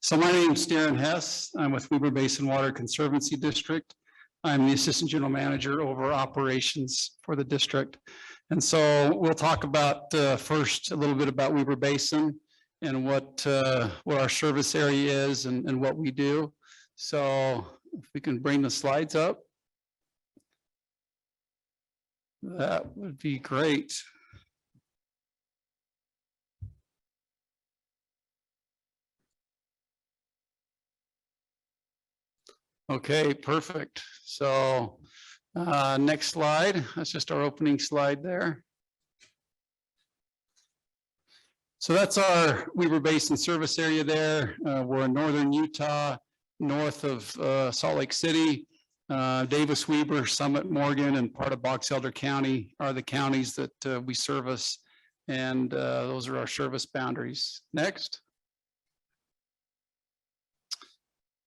So my name is Darren Hess. I'm with Weber Basin Water Conservancy District. I'm the Assistant General Manager over operations for the district. And so we'll talk about first a little bit about Weber Basin and what our service area is and what we do. So if we can bring the slides up, that would be great. Okay, perfect. So next slide. That's just our opening slide there. So that's our Weber Basin service area there. We're in northern Utah, north of Salt Lake City. Davis, Weber, Summit, Morgan, and part of Box Elder County are the counties that we service. And those are our service boundaries. Next.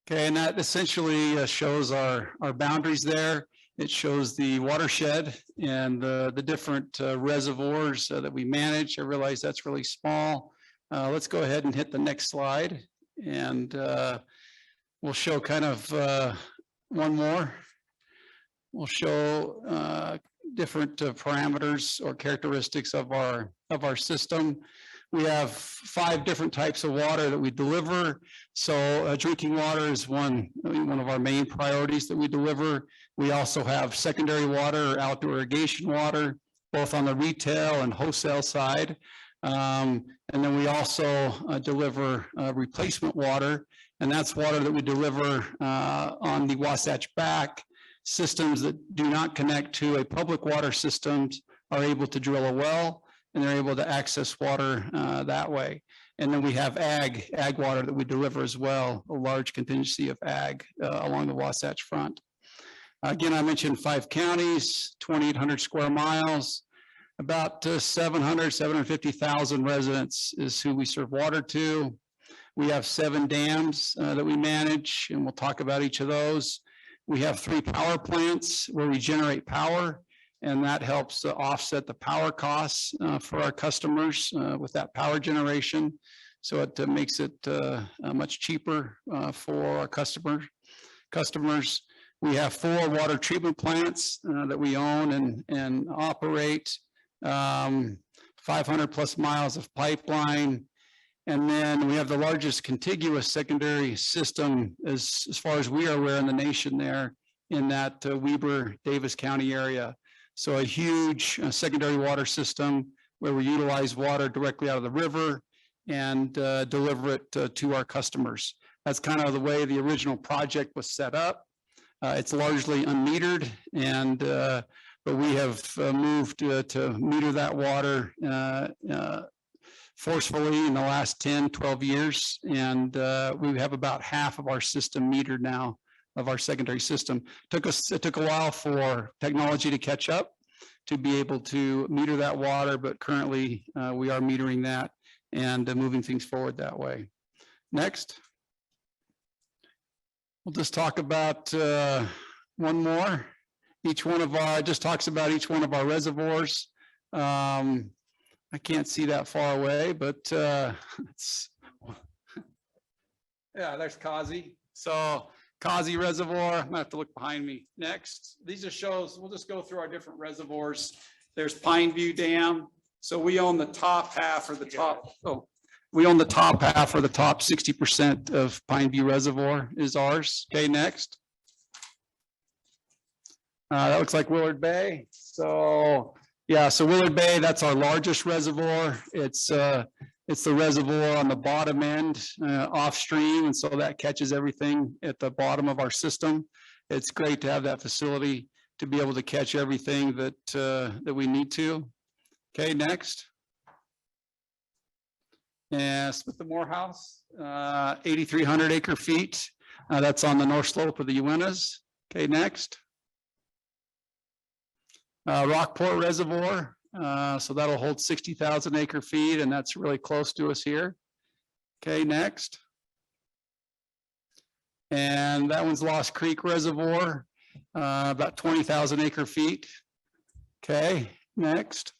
Okay, and that essentially shows our boundaries there. It shows the watershed and the different reservoirs that we manage. I realize that's really small. Let's go ahead and hit the next slide, and we'll show kind of one more. We'll show different parameters or characteristics of our system. We have 5 different types of water that we deliver. So drinking water is one of our main priorities that we deliver. We also have secondary water or outdoor irrigation water, both on the retail and wholesale side. And then we also deliver replacement water, and that's water that we deliver on the Wasatch back. Systems that do not connect to a public water system are able to drill a well, and they're able to access water that way. And then we have ag water that we deliver as well, a large contingency of ag along the Wasatch front. Again, I mentioned 5 counties, 2,800 square miles, about 750,000 residents is who we serve water to. We have 7 dams that we manage, and we'll talk about each of those. We have 3 power plants where we generate power, and that helps offset the power costs for our customers with that power generation. So it makes it much cheaper for our customers. We have 4 water treatment plants that we own and operate, 500 plus miles of pipeline. And then we have the largest contiguous secondary system as far as we are aware in the nation there in that Weber, Davis County area. So a huge secondary water system where we utilize water directly out of the river and deliver it to our customers. That's kind of the way the original project was set up. It's largely unmetered, and but we have moved to meter that water forcefully in the last 10, 12 years. And we have about half of our system metered now, of our secondary system. It took a while for technology to catch up to be able to meter that water, but currently we are metering that and moving things forward that way. Next. We'll just talk about one more. Each one of our, just talks about each one of our reservoirs. I can't see that far away, but it's, yeah, there's Kazi. So Kazi Reservoir, I'm gonna have to look behind me. Next, these just shows, we'll just go through our different reservoirs. There's Pineview Dam. So we own the top half or the top, we own the top half or the top 60% of Pineview Reservoir is ours. Okay, next. That looks like Willard Bay. So yeah, so Willard Bay, that's our largest reservoir. It's the reservoir on the bottom end, off stream, and so that catches everything at the bottom of our system. It's great to have that facility to be able to catch everything that we need to. Okay, next. And Smith and Morehouse, 8,300 acre feet. That's on the north slope of the Uintas. Okay, next. Rockport Reservoir, so that'll hold 60,000 acre feet, and that's really close to us here. Okay, next. And that one's Lost Creek Reservoir, about 20,000 acre feet. Okay, next.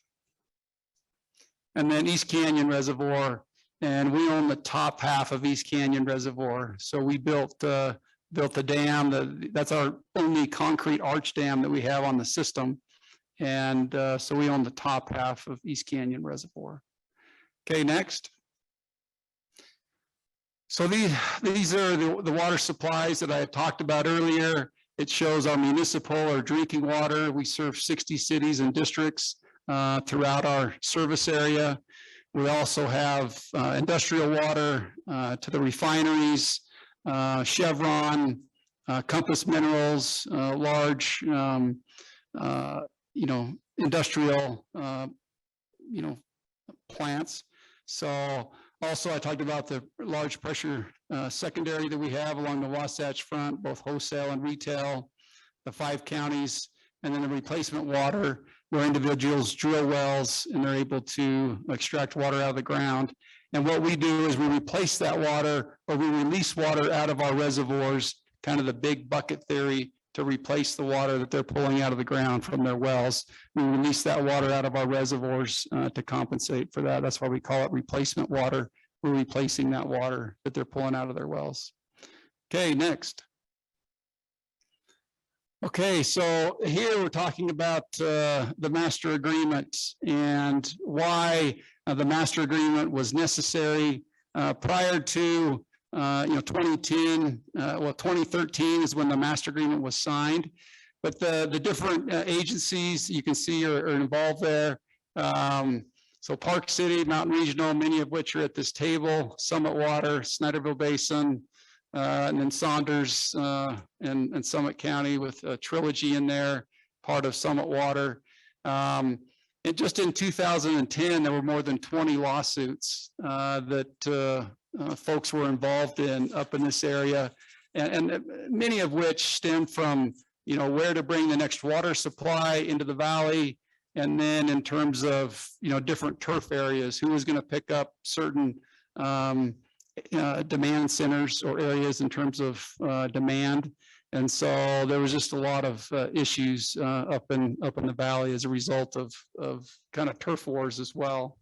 And then East Canyon Reservoir and we own the top half of East Canyon Reservoir. So we built the dam. That's our only concrete arch dam that we have on the system. And so we own the top half of East Canyon Reservoir. Okay, next. So these are the water supplies that I talked about earlier. It shows our municipal or drinking water. We serve 60 cities and districts throughout our service area. We also have industrial water to the refineries, Chevron, Compass Minerals, large, industrial, plants. So also I talked about the large pressure secondary that we have along the Wasatch Front, both wholesale and retail, the 5 counties, and then the replacement water where individuals drill wells and they're able to extract water out of the ground. And what we do is we replace that water, or we release water out of our reservoirs, kind of the big bucket theory, to replace the water that they're pulling out of the ground from their wells. We release that water out of our reservoirs to compensate for that. That's why we call it replacement water. We're replacing that water that they're pulling out of their wells. Okay, next. Okay, so here we're talking about the master agreement and why the master agreement was necessary prior to 2010. 2013 is when the master agreement was signed, but the different agencies you can see are involved there. So Park City, Mountain Regional, many of which are at this table, Summit Water, Schneiderville Basin, and then Saunders and Summit County with a trilogy in there, part of Summit Water. And just in 2010, there were more than 20 lawsuits that folks were involved in up in this area, and many of which stem from, where to bring the next water supply into the valley. And then in terms of, different turf areas, who was going to pick up certain demand centers or areas in terms of demand. And so there was just a lot of issues up in the valley as a result of kind of turf wars as well.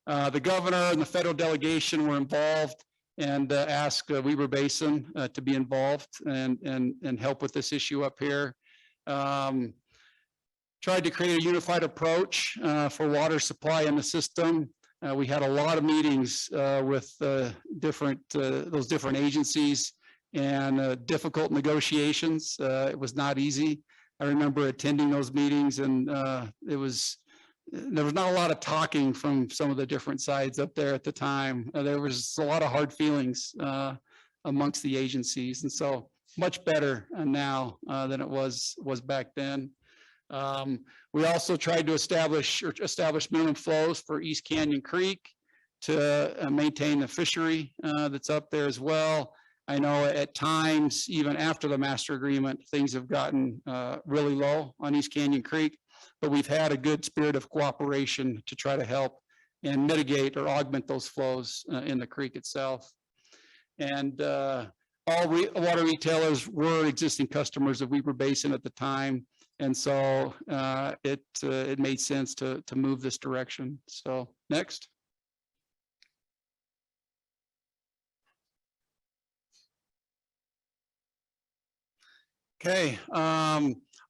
The governor and the federal delegation were involved and asked Weber Basin to be involved and help with this issue up here. Tried to create a unified approach for water supply in the system. We had a lot of meetings with those different agencies and difficult negotiations. It was not easy. I remember attending those meetings, and there was not a lot of talking from some of the different sides up there at the time. There was a lot of hard feelings amongst the agencies, and so much better now than it was back then. We also tried to establish minimum flows for East Canyon Creek to maintain the fishery that's up there as well. I know at times, even after the master agreement, things have gotten really low on East Canyon Creek, but we've had a good spirit of cooperation to try to help and mitigate or augment those flows in the creek itself. And all water retailers were existing customers of Weber Basin at the time. And so it made sense to move this direction. So next. Okay.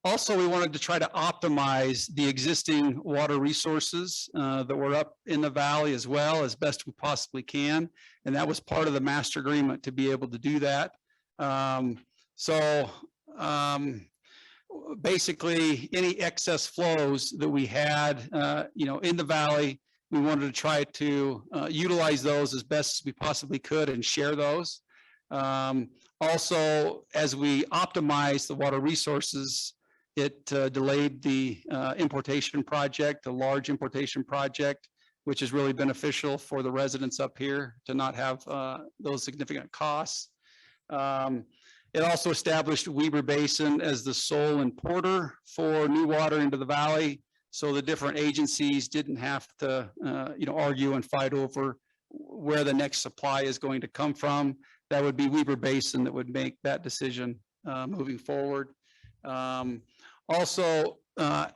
Also, we wanted to try to optimize the existing water resources that were up in the valley as well as best we possibly can. And that was part of the master agreement to be able to do that. Basically, any excess flows that we had, in the valley, we wanted to try to utilize those as best as we possibly could and share those. Also, as we optimize the water resources, it delayed the importation project, a large importation project, which is really beneficial for the residents up here to not have those significant costs. It also established Weber Basin as the sole importer for new water into the valley, so the different agencies didn't have to, argue and fight over where the next supply is going to come from. That would be Weber Basin that would make that decision moving forward. Also,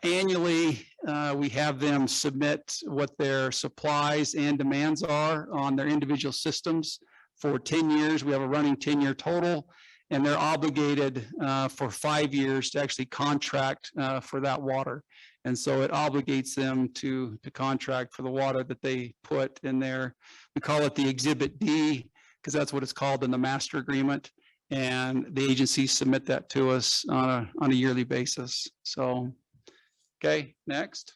annually, we have them submit what their supplies and demands are on their individual systems for 10 years. We have a running 10-year total, and they're obligated for 5 years to actually contract for that water. And so it obligates them to contract for the water that they put in there. We call it the Exhibit D, because that's what it's called in the master agreement. And the agencies submit that to us on a yearly basis. So, okay, next.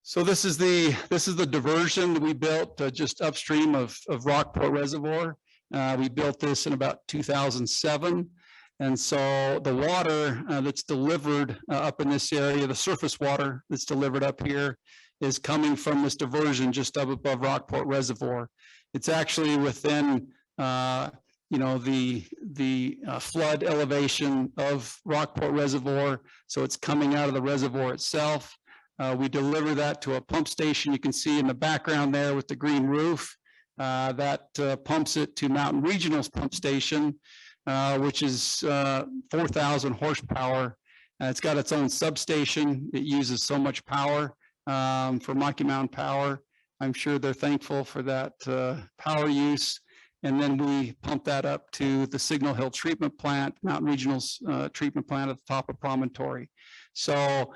So this is the diversion that we built just upstream of Rockport Reservoir. We built this in about 2007. And so the water that's delivered up in this area, the surface water that's delivered up here, is coming from this diversion just up above Rockport Reservoir. It's actually within, the flood elevation of Rockport Reservoir. So it's coming out of the reservoir itself. We deliver that to a pump station. You can see in the background there with the green roof, that pumps it to Mountain Regional's pump station, which is 4,000 horsepower. It's got its own substation. It uses so much power for Rocky Mountain Power. I'm sure they're thankful for that power use. And then we pump that up to the Signal Hill treatment plant, Mountain Regional's treatment plant at the top of Promontory. So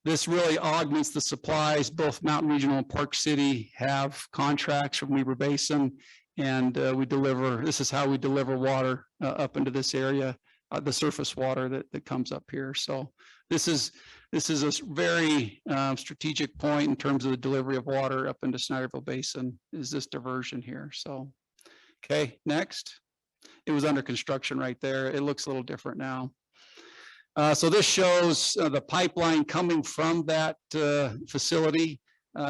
this really augments the supplies. Both Mountain Regional and Park City have contracts from Weber Basin, and this is how we deliver water up into this area, the surface water that comes up here. So this is a very strategic point in terms of the delivery of water up into Schneiderville Basin, is this diversion here. So, okay, next. It was under construction right there. It looks a little different now. So this shows the pipeline coming from that facility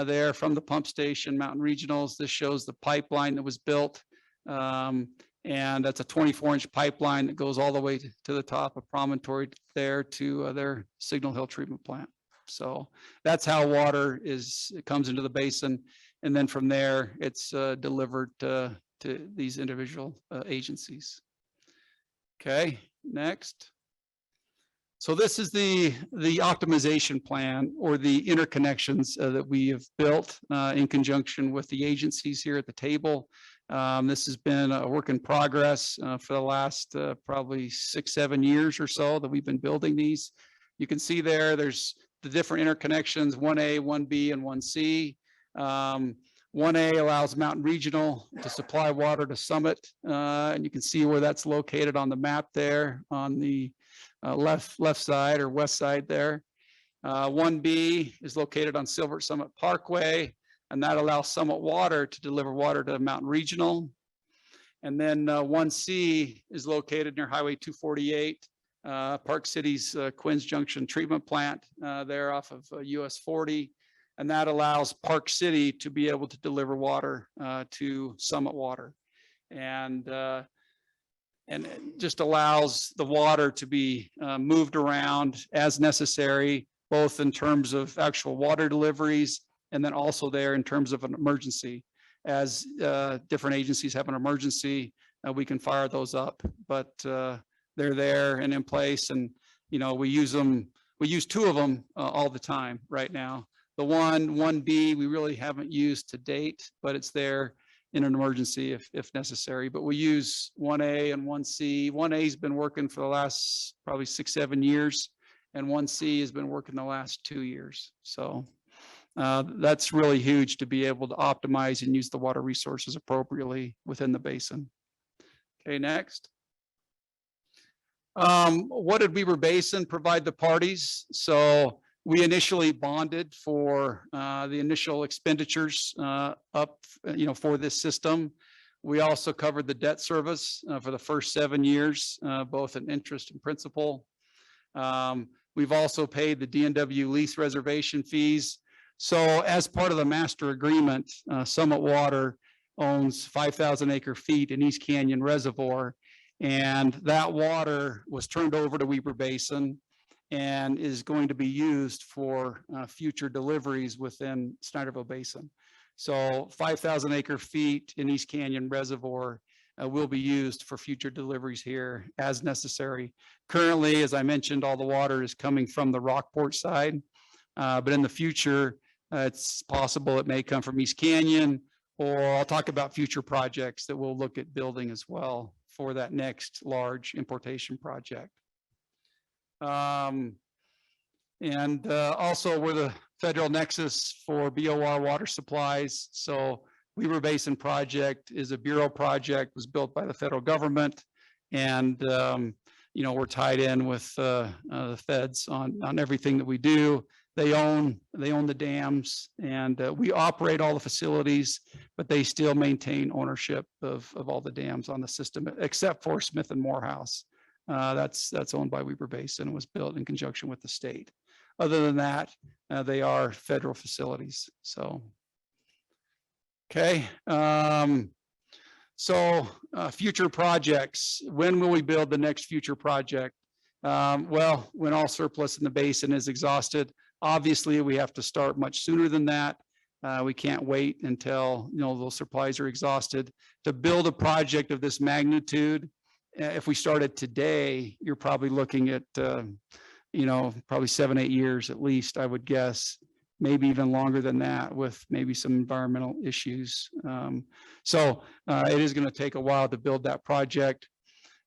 there from the pump station, Mountain Regionals. This shows the pipeline that was built. And that's a 24-inch pipeline that goes all the way to the top of Promontory there to their Signal Hill treatment plant. So that's how water comes into the basin. And then from there, it's delivered to these individual agencies. Okay, next. So this is the optimization plan, or the interconnections that we have built in conjunction with the agencies here at the table. This has been a work in progress for the last probably 6-7 years or so that we've been building these. You can see there's the different interconnections, 1A, 1B, and 1C. 1A allows Mountain Regional to supply water to Summit, and you can see where that's located on the map there on the left side or west side there. 1B is located on Silver Summit Parkway, and that allows Summit Water to deliver water to Mountain Regional. And then 1C is located near Highway 248, Park City's Quinn's Junction treatment plant there off of US 40. And that allows Park City to be able to deliver water to Summit Water. And it just allows the water to be moved around as necessary, both in terms of actual water deliveries, and then also there in terms of an emergency. As different agencies have an emergency, we can fire those up, but they're there and in place, and we use them. We use 2 of them all the time right now. The 1B we really haven't used to date, but it's there in an emergency if necessary. But we use 1A and 1C. 1A has been working for the last probably 6-7 years, and 1C has been working the last 2 years. So that's really huge to be able to optimize and use the water resources appropriately within the basin. Okay, next. What did Weber Basin provide the parties? So we initially bonded for the initial expenditures for this system. We also covered the debt service for the first 7 years, both in interest and principal. We've also paid the D&W lease reservation fees. So as part of the master agreement, Summit Water owns 5,000 acre feet in East Canyon Reservoir, and that water was turned over to Weber Basin and is going to be used for future deliveries within Schneiderville Basin. So 5,000 acre feet in East Canyon Reservoir will be used for future deliveries here as necessary. Currently, as I mentioned, all the water is coming from the Rockport side, but in the future, it's possible it may come from East Canyon, or I'll talk about future projects that we'll look at building as well for that next large importation project. Also we're the federal nexus for BOR water supplies. So Weber Basin project is a bureau project, was built by the federal government. And, we're tied in with the feds on everything that we do. They own the dams, and we operate all the facilities, but they still maintain ownership of all the dams on the system, except for Smith and Morehouse. That's owned by Weber Basin and was built in conjunction with the state. Other than that, they are federal facilities. So, okay. Future projects. When will we build the next future project? Well, when all surplus in the basin is exhausted. Obviously, we have to start much sooner than that. We can't wait until those supplies are exhausted. To build a project of this magnitude, if we started today, you're probably looking at probably 7-8 years at least, I would guess, maybe even longer than that, with maybe some environmental issues. It is going to take a while to build that project.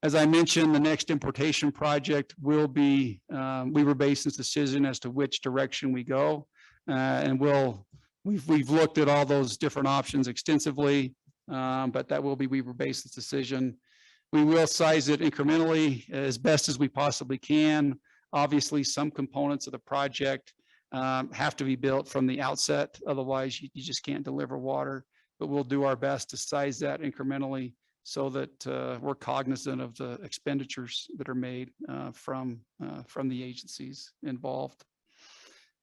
As I mentioned, the next importation project will be Weber Basin's decision as to which direction we go. And we've looked at all those different options extensively, but that will be Weber Basin's decision. We will size it incrementally as best as we possibly can. Obviously, some components of the project have to be built from the outset. Otherwise, you just can't deliver water. But we'll do our best to size that incrementally so that we're cognizant of the expenditures that are made from the agencies involved.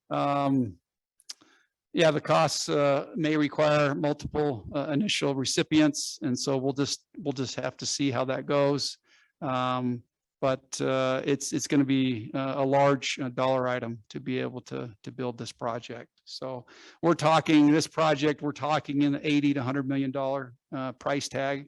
The costs may require multiple initial recipients, and so we'll just have to see how that goes. But it's going to be a large dollar item to be able to build this project. So we're talking in the $80 to $100 million price tag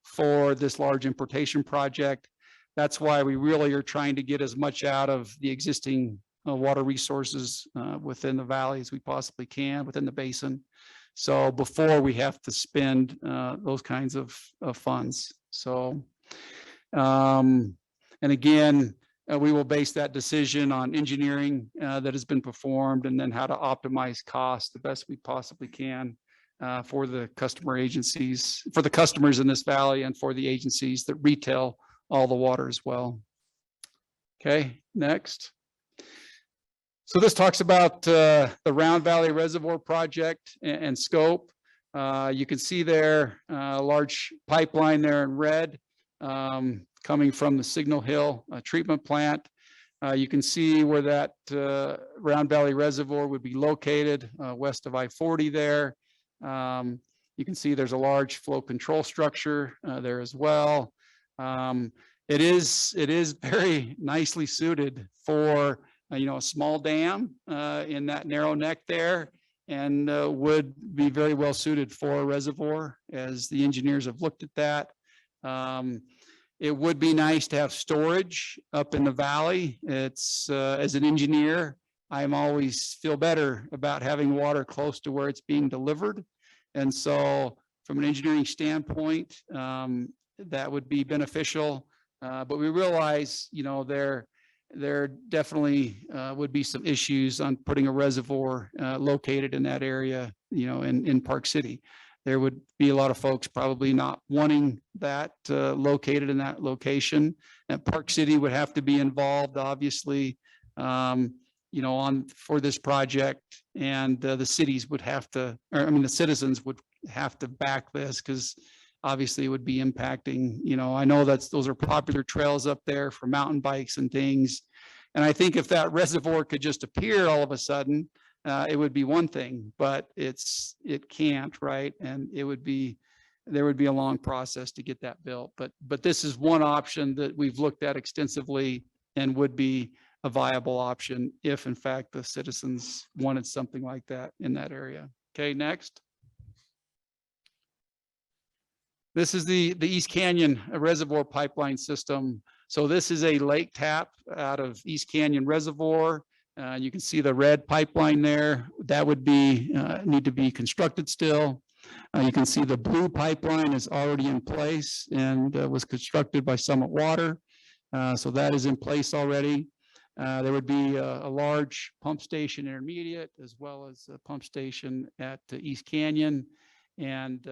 for this large importation project. That's why we really are trying to get as much out of the existing water resources within the valley as we possibly can within the basin. So before we have to spend those kinds of funds. So, and again, we will base that decision on engineering that has been performed, and then how to optimize costs the best we possibly can for the customer agencies, for the customers in this valley, and for the agencies that retail all the water as well. Okay, next. So this talks about the Round Valley Reservoir project and scope. You can see there a large pipeline there in red coming from the Signal Hill treatment plant. You can see where that Round Valley Reservoir would be located west of I-40 there. You can see there's a large flow control structure there as well. It is very nicely suited for a small dam in that narrow neck there, and would be very well suited for a reservoir, as the engineers have looked at that. It would be nice to have storage up in the valley. It's as an engineer, I'm always feel better about having water close to where it's being delivered. And so from an engineering standpoint, that would be beneficial. But we realize, there definitely would be some issues on putting a reservoir located in that area, in Park City. There would be a lot of folks probably not wanting that located in that location. And Park City would have to be involved, obviously, for this project, and the cities would have to, the citizens would have to back this, because obviously it would be impacting, I know those are popular trails up there for mountain bikes and things. And I think if that reservoir could just appear all of a sudden, it would be one thing, but it can't, right? And there would be a long process to get that built. But this is one option that we've looked at extensively and would be a viable option if in fact the citizens wanted something like that in that area. Okay, next. This is the East Canyon Reservoir pipeline system. So this is a lake tap out of East Canyon Reservoir. You can see the red pipeline there. That would be need to be constructed still. You can see the blue pipeline is already in place and was constructed by Summit Water. So that is in place already. There would be a large pump station intermediate as well as a pump station at East Canyon. And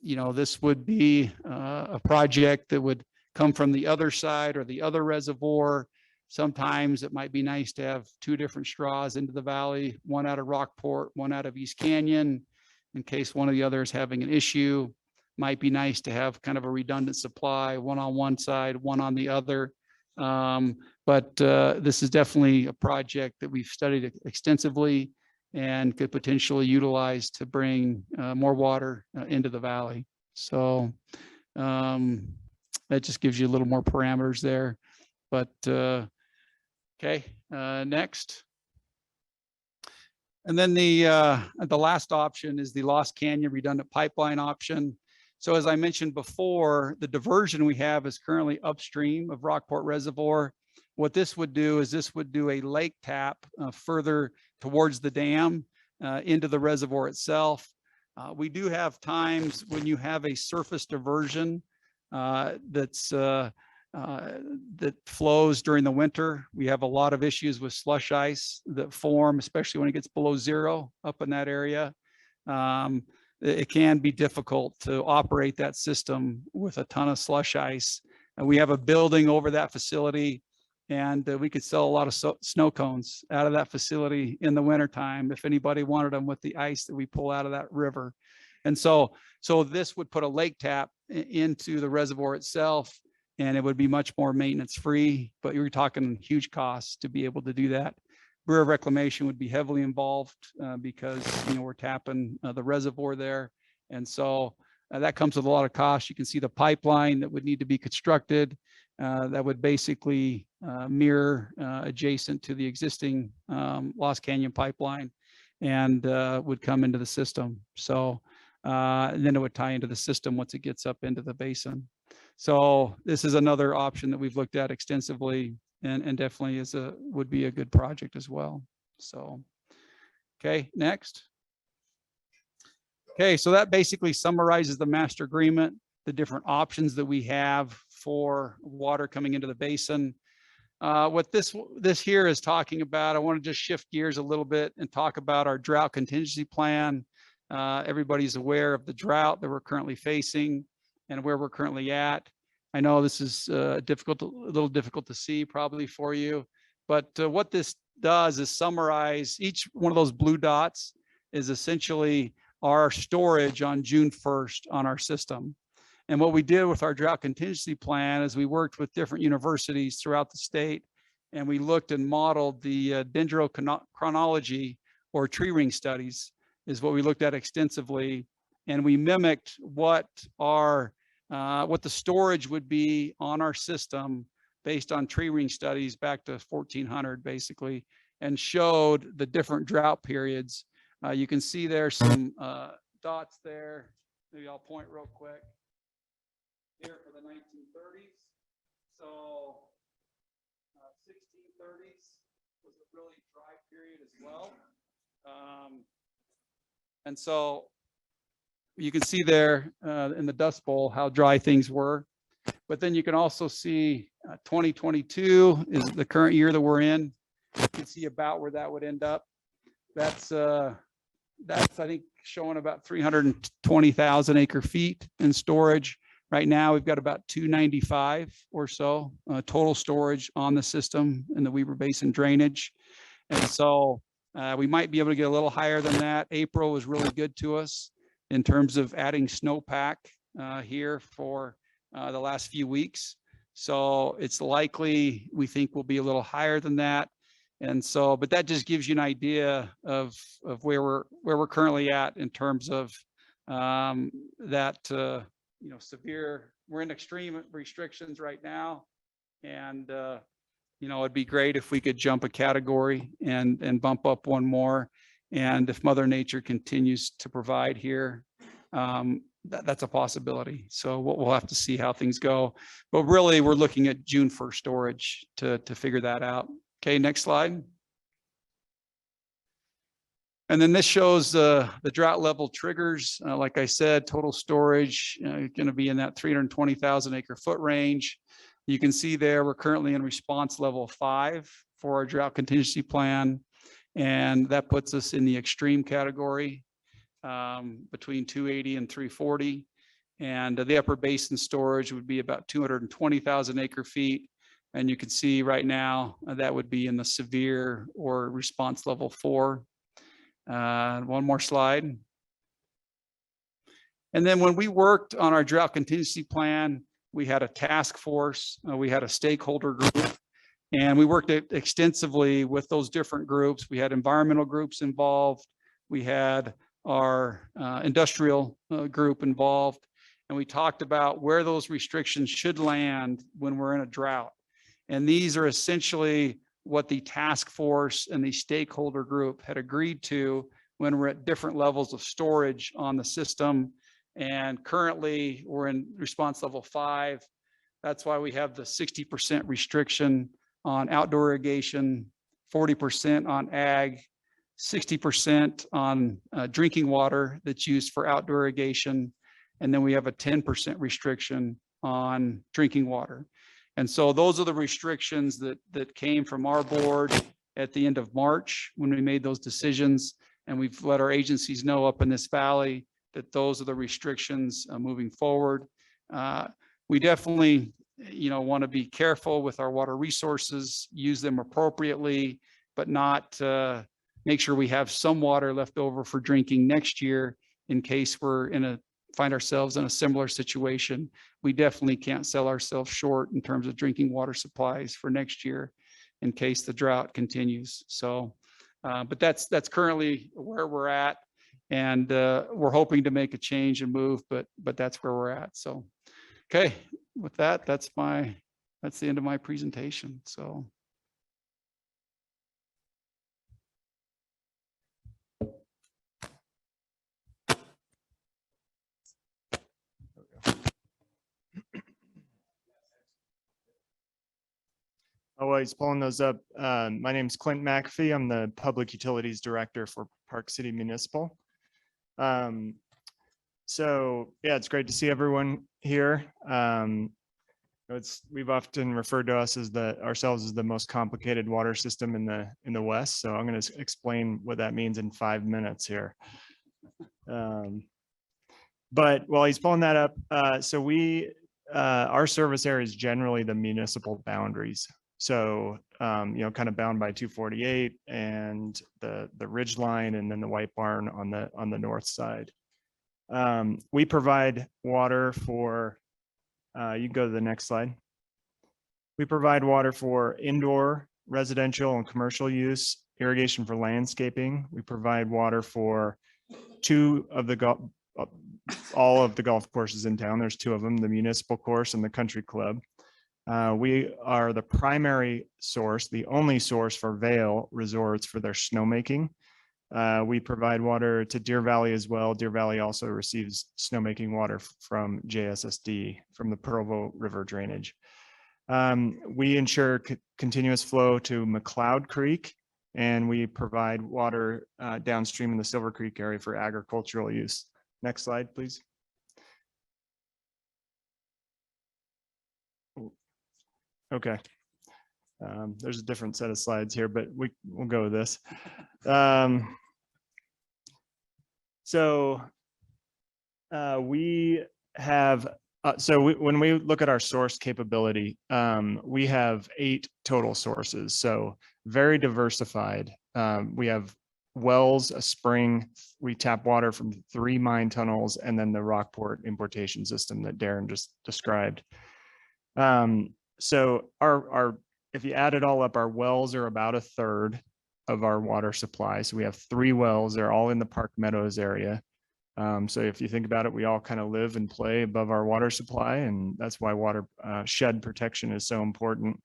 you know, this would be a project that would come from the other side or the other reservoir. Sometimes it might be nice to have two different straws into the valley, one out of Rockport, one out of East Canyon, in case one of the others having an issue. Might be nice to have kind of a redundant supply, one on one side, one on the other. But this is definitely a project that we've studied extensively and could potentially utilize to bring more water into the valley. So that just gives you a little more parameters there. But okay, next. And then the last option is the Lost Canyon redundant pipeline option. So as I mentioned before, the diversion we have is currently upstream of Rockport Reservoir. What this would do is this would do a lake tap further towards the dam into the reservoir itself. We do have times when you have a surface diversion that flows during the winter. We have a lot of issues with slush ice that form, especially when it gets below zero up in that area. It can be difficult to operate that system with a ton of slush ice. And we have a building over that facility, and we could sell a lot of snow cones out of that facility in the wintertime if anybody wanted them with the ice that we pull out of that river. And so this would put a lake tap into the reservoir itself, and it would be much more maintenance free, but you're talking huge costs to be able to do that. Bureau of Reclamation would be heavily involved because, you know, we're tapping the reservoir there. And so that comes with a lot of costs. You can see the pipeline that would need to be constructed that would basically mirror adjacent to the existing Lost Canyon pipeline and would come into the system. So and then it would tie into the system once it gets up into the basin. So this is another option that we've looked at extensively and definitely would be a good project as well. So, okay, next. Okay, so that basically summarizes the master agreement, the different options that we have for water coming into the basin. What this here is talking about, I want to just shift gears a little bit and talk about our drought contingency plan. Everybody's aware of the drought that we're currently facing and where we're currently at. I know this is a little difficult to see probably for you, but what this does is summarize each one of those blue dots is essentially our storage on June 1st on our system. And what we did with our drought contingency plan is we worked with different universities throughout the state, and we looked and modeled the dendrochronology or tree ring studies is what we looked at extensively. And we mimicked what the storage would be on our system based on tree ring studies back to 1400 basically, and showed the different drought periods. You can see there's some dots there. Maybe I'll point real quick. Here for the 1930s. So 1630s was a really dry period as well. And so you can see there in the Dust Bowl how dry things were. But then you can also see 2022 is the current year that we're in. You can see about where that would end up. That's I think showing about 320,000 acre feet in storage. Right now we've got about 295 or so total storage on the system in the Weber Basin drainage. And so we might be able to get a little higher than that. April was really good to us in terms of adding snowpack here for the last few weeks. So it's likely we think we'll be a little higher than that. And so, but that just gives you an idea of where we're currently at in terms of that you know, severe. We're in extreme restrictions right now, and you know, it'd be great if we could jump a category and bump up one more. And if Mother Nature continues to provide here, that's a possibility. So we'll have to see how things go. But really, we're looking at June 1st storage to figure that out. Okay, next slide. And then this shows the drought level triggers. Like I said, total storage going to be in that 320,000 acre foot range. You can see there we're currently in response level 5 for our drought contingency plan. And that puts us in the extreme category between 280 and 340. And the upper basin storage would be about 220,000 acre feet. And you can see right now that would be in the severe or response level 4. One more slide. And then when we worked on our drought contingency plan, we had a task force, we had a stakeholder group, and we worked extensively with those different groups. We had environmental groups involved. We had our industrial group involved, and we talked about where those restrictions should land when we're in a drought. And these are essentially what the task force and the stakeholder group had agreed to when we're at different levels of storage on the system. And currently we're in response level 5. That's why we have the 60% restriction on outdoor irrigation, 40% on ag, 60% on drinking water that's used for outdoor irrigation. And then we have a 10% restriction on drinking water. And so those are the restrictions that came from our board at the end of March when we made those decisions. And we've let our agencies know up in this valley that those are the restrictions moving forward. We definitely, want to be careful with our water resources, use them appropriately, but not make sure we have some water left over for drinking next year in case we're find ourselves in a similar situation. We definitely can't sell ourselves short in terms of drinking water supplies for next year in case the drought continues. So, but that's currently where we're at, and we're hoping to make a change and move, but that's where we're at. So, okay, with that, that's the end of my presentation. So. Oh, while he's pulling those up, my name's Clint McAfee. I'm the Public Utilities Director for Park City Municipal. So yeah, it's great to see everyone here. We've often referred to us as ourselves as the most complicated water system in the West. So I'm going to explain what that means in 5 minutes here. But while he's pulling that up, so our service area is generally the municipal boundaries. So, kind of bound by 248 and the ridge line, and then the White Barn on the north side. We provide water for, you can go to the next slide. We provide water for indoor, residential, and commercial use, irrigation for landscaping. We provide water for all of the golf courses in town. There's 2 of them, the municipal course and the country club. We are the primary source, the only source for Vail resorts for their snowmaking. We provide water to Deer Valley as well. Deer Valley also receives snowmaking water from JSSD, from the Provo River drainage. We ensure continuous flow to McLeod Creek, and we provide water downstream in the Silver Creek area for agricultural use. Next slide, please. Okay. There's a different set of slides here, but we'll go with this. We have, when we look at our source capability, we have 8 total sources. So very diversified. We have wells, a spring, we tap water from 3 mine tunnels, and then the Rockport importation system that Darren just described. So if you add it all up, our wells are about 1/3 of our water supply. So we have 3 wells. They're all in the Park Meadows area. So if you think about it, we all kind of live and play above our water supply, and that's why water shed protection is so important.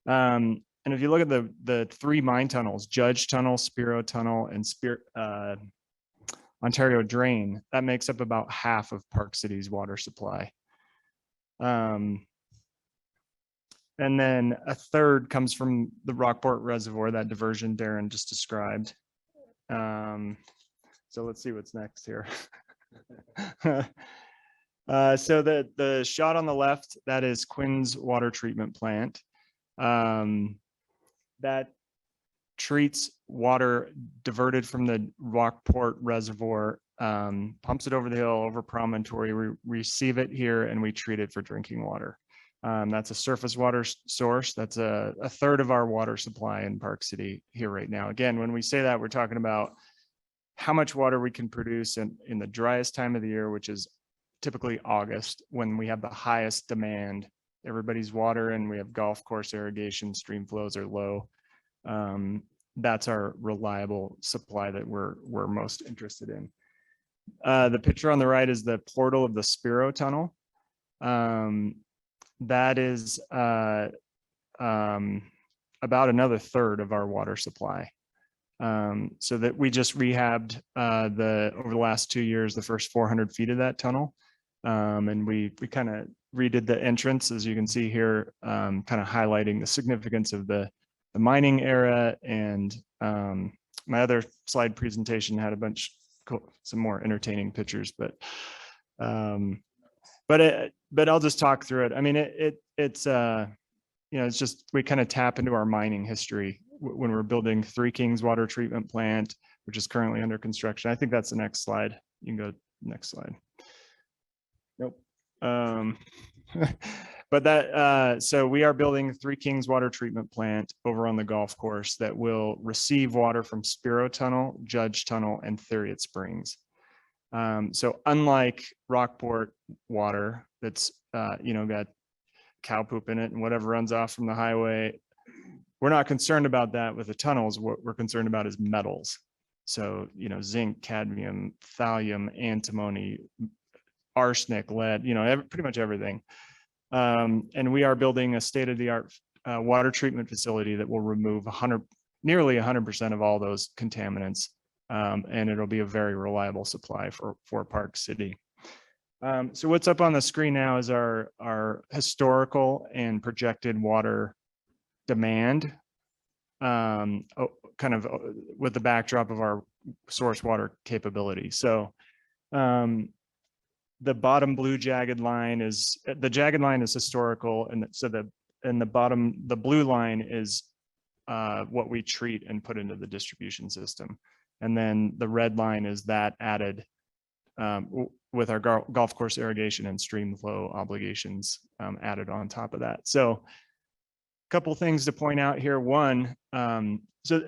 And if you look at the 3 mine tunnels, Judge Tunnel, Spiro Tunnel, and Ontario Drain, that makes up about half of Park City's water supply. And then a third comes from the Rockport Reservoir, that diversion Darren just described. So let's see what's next here. So the shot on the left, that is Quinn's water treatment plant. That treats water diverted from the Rockport Reservoir, pumps it over the hill, over promontory. We receive it here and we treat it for drinking water. That's a surface water source. That's a third of our water supply in Park City here right now. Again, when we say that, we're talking about how much water we can produce in the driest time of the year, which is typically August, when we have the highest demand. Everybody's water and we have golf course irrigation, stream flows are low. That's our reliable supply that we're most interested in. The picture on the right is the portal of the Spiro Tunnel. That is about another third of our water supply. So that we just rehabbed over the last 2 years, the first 400 feet of that tunnel. And we kind of redid the entrance, as you can see here, kind of highlighting the significance of the mining era. And my other slide presentation had a bunch, some more entertaining pictures, but I'll just talk through it. I mean, it's it's just, we kind of tap into our mining history when we're building Three Kings water treatment plant, which is currently under construction. I think that's the next slide. You can go next slide. Nope. But that, so we are building Three Kings water treatment plant over on the golf course that will receive water from Spiro Tunnel, Judge Tunnel, and Theriot Springs. So unlike Rockport water that's, got cow poop in it and whatever runs off from the highway, we're not concerned about that with the tunnels. What we're concerned about is metals. So, zinc, cadmium, thallium, antimony, arsenic, lead, pretty much everything. And we are building a state-of-the-art water treatment facility that will remove nearly 100% of all those contaminants. And it'll be a very reliable supply for Park City. So what's up on the screen now is our historical and projected water demand, kind of with the backdrop of our source water capability. So the bottom blue jagged line is historical, and so the blue line is what we treat and put into the distribution system, and then the red line is that added with our golf course irrigation and stream flow obligations added on top of that. So a couple things to point out here. One, so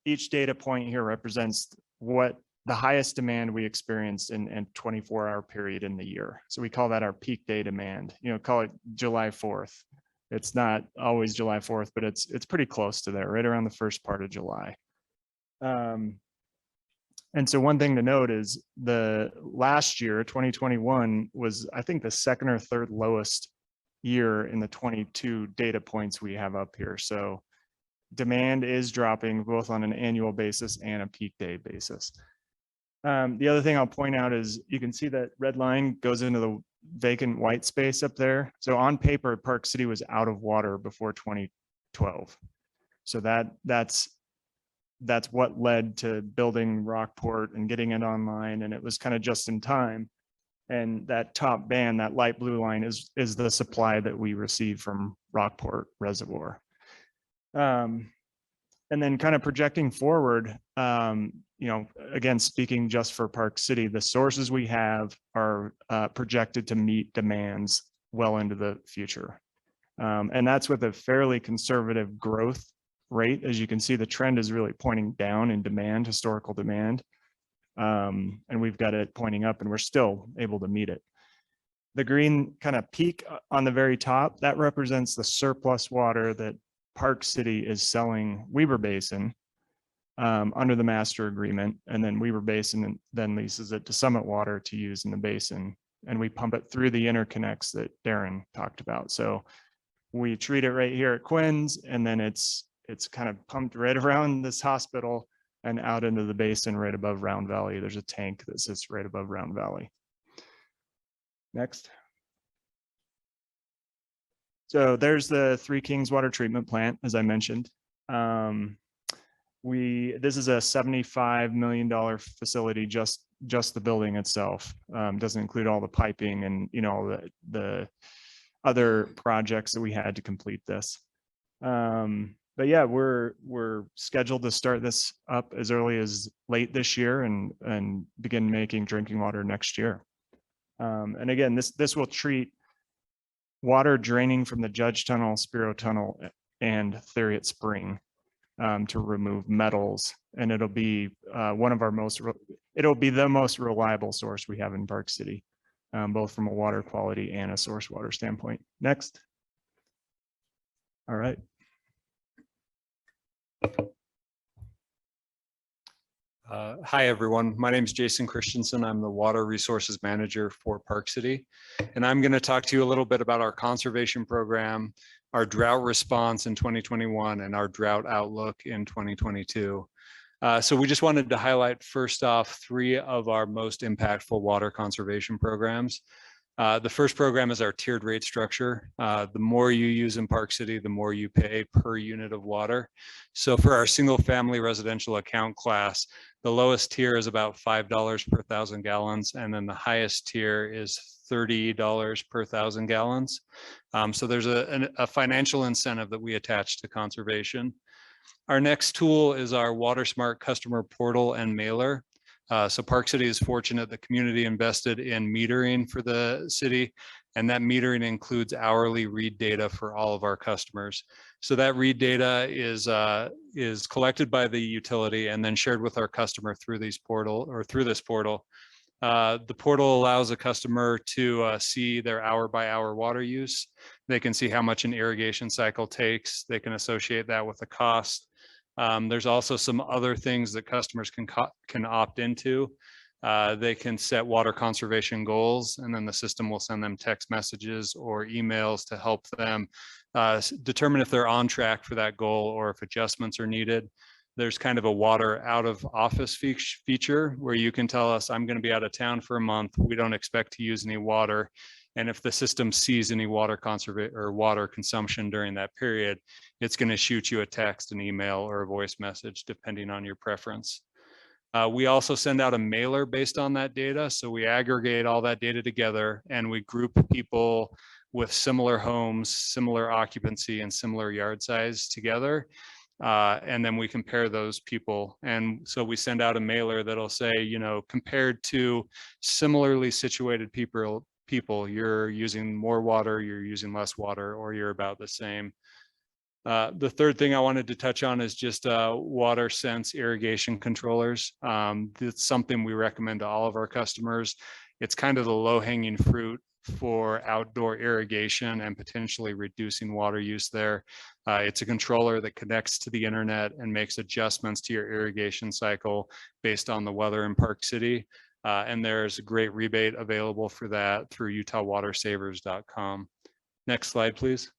each data point here represents what the highest demand we experienced in 24-hour period in the year. So we call that our peak day demand, call it July 4th. It's not always July 4th, but it's pretty close to there, right around the first part of July. And so one thing to note is the last year, 2021, was, I think, the second or third lowest year in the 22 data points we have up here. So demand is dropping both on an annual basis and a peak day basis. The other thing I'll point out is you can see that red line goes into the vacant white space up there. So on paper, Park City was out of water before 2012. So that's what led to building Rockport and getting it online, and it was kind of just in time. And that top band, that light blue line, is the supply that we receive from Rockport Reservoir. And then kind of projecting forward, again, speaking just for Park City, the sources we have are projected to meet demands well into the future. And that's with a fairly conservative growth rate. As you can see, the trend is really pointing down in demand, historical demand. And we've got it pointing up, and we're still able to meet it. The green kind of peak on the very top, that represents the surplus water that Park City is selling Weber Basin under the master agreement, and then Weber Basin then leases it to Summit Water to use in the basin, and we pump it through the interconnects that Darren talked about. So we treat it right here at Quinn's, and then it's kind of pumped right around this hospital and out into the basin right above Round Valley. There's a tank that sits right above Round Valley. Next. So there's the Three Kings water treatment plant, as I mentioned. This is a $75 million facility, just the building itself. Doesn't include all the piping and, you know, the other projects that we had to complete this. But yeah, we're scheduled to start this up as early as late this year and begin making drinking water next year. And again, this will treat water draining from the Judge Tunnel, Spiro Tunnel, and Theriot Spring to remove metals, and it'll be it'll be the most reliable source we have in Park City, both from a water quality and a source water standpoint. Next. All right. Hi, everyone. My name is Jason Christensen. I'm the Water Resources Manager for Park City. And I'm going to talk to you a little bit about our conservation program, our drought response in 2021, and our drought outlook in 2022. So we just wanted to highlight, first off, 3 of our most impactful water conservation programs. The first program is our tiered rate structure. The more you use in Park City, the more you pay per unit of water. So for our single family residential account class, the lowest tier is about $5 per 1,000 gallons. And then the highest tier is $30 per 1,000 gallons. So there's a financial incentive that we attach to conservation. Our next tool is our WaterSmart customer portal and mailer. So Park City is fortunate the community invested in metering for the city, and that metering includes hourly read data for all of our customers. So that read data is collected by the utility and then shared with our customer through this portal. The portal allows a customer to see their hour-by-hour water use. They can see how much an irrigation cycle takes. They can associate that with the cost. There's also some other things that customers can opt into. They can set water conservation goals, and then the system will send them text messages or emails to help them determine if they're on track for that goal or if adjustments are needed. There's kind of a water out of office feature where you can tell us, I'm going to be out of town for a month. We don't expect to use any water. And if the system sees any water conservation or water consumption during that period, it's going to shoot you a text, an email, or a voice message, depending on your preference. We also send out a mailer based on that data. So we aggregate all that data together and we group people with similar homes, similar occupancy, and similar yard size together. And then we compare those people. And so we send out a mailer that'll say, you know, compared to similarly situated people, you're using more water, you're using less water, or you're about the same. The third thing I wanted to touch on is just WaterSense irrigation controllers. It's something we recommend to all of our customers. It's kind of the low-hanging fruit for outdoor irrigation and potentially reducing water use there. It's a controller that connects to the internet and makes adjustments to your irrigation cycle based on the weather in Park City. And there's a great rebate available for that through utahwatersavers.com. Next slide, please.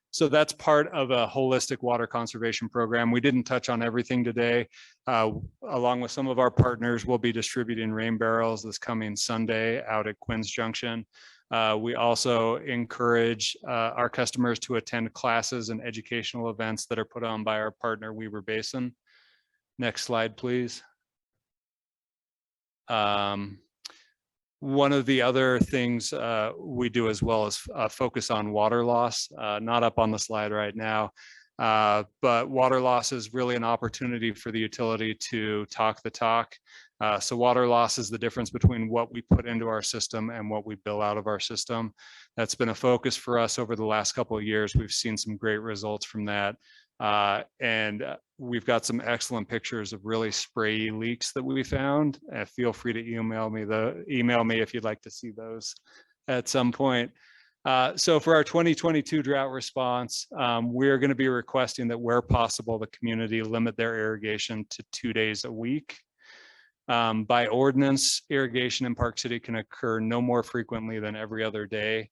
So that's part of a holistic water conservation program. We didn't touch on everything today. Along with some of our partners, we'll be distributing rain barrels this coming Sunday out at Quinn's Junction. We also encourage our customers to attend classes and educational events that are put on by our partner, Weber Basin. Next slide, please. One of the other things we do as well is focus on water loss, not up on the slide right now, but water loss is really an opportunity for the utility to talk the talk. So water loss is the difference between what we put into our system and what we bill out of our system. That's been a focus for us over the last couple of years. We've seen some great results from that. And we've got some excellent pictures of really sprayy leaks that we found. Feel free to email me if you'd like to see those at some point. So for our 2022 drought response, we're going to be requesting that where possible, the community limit their irrigation to 2 days a week. By ordinance, irrigation in Park City can occur no more frequently than every other day.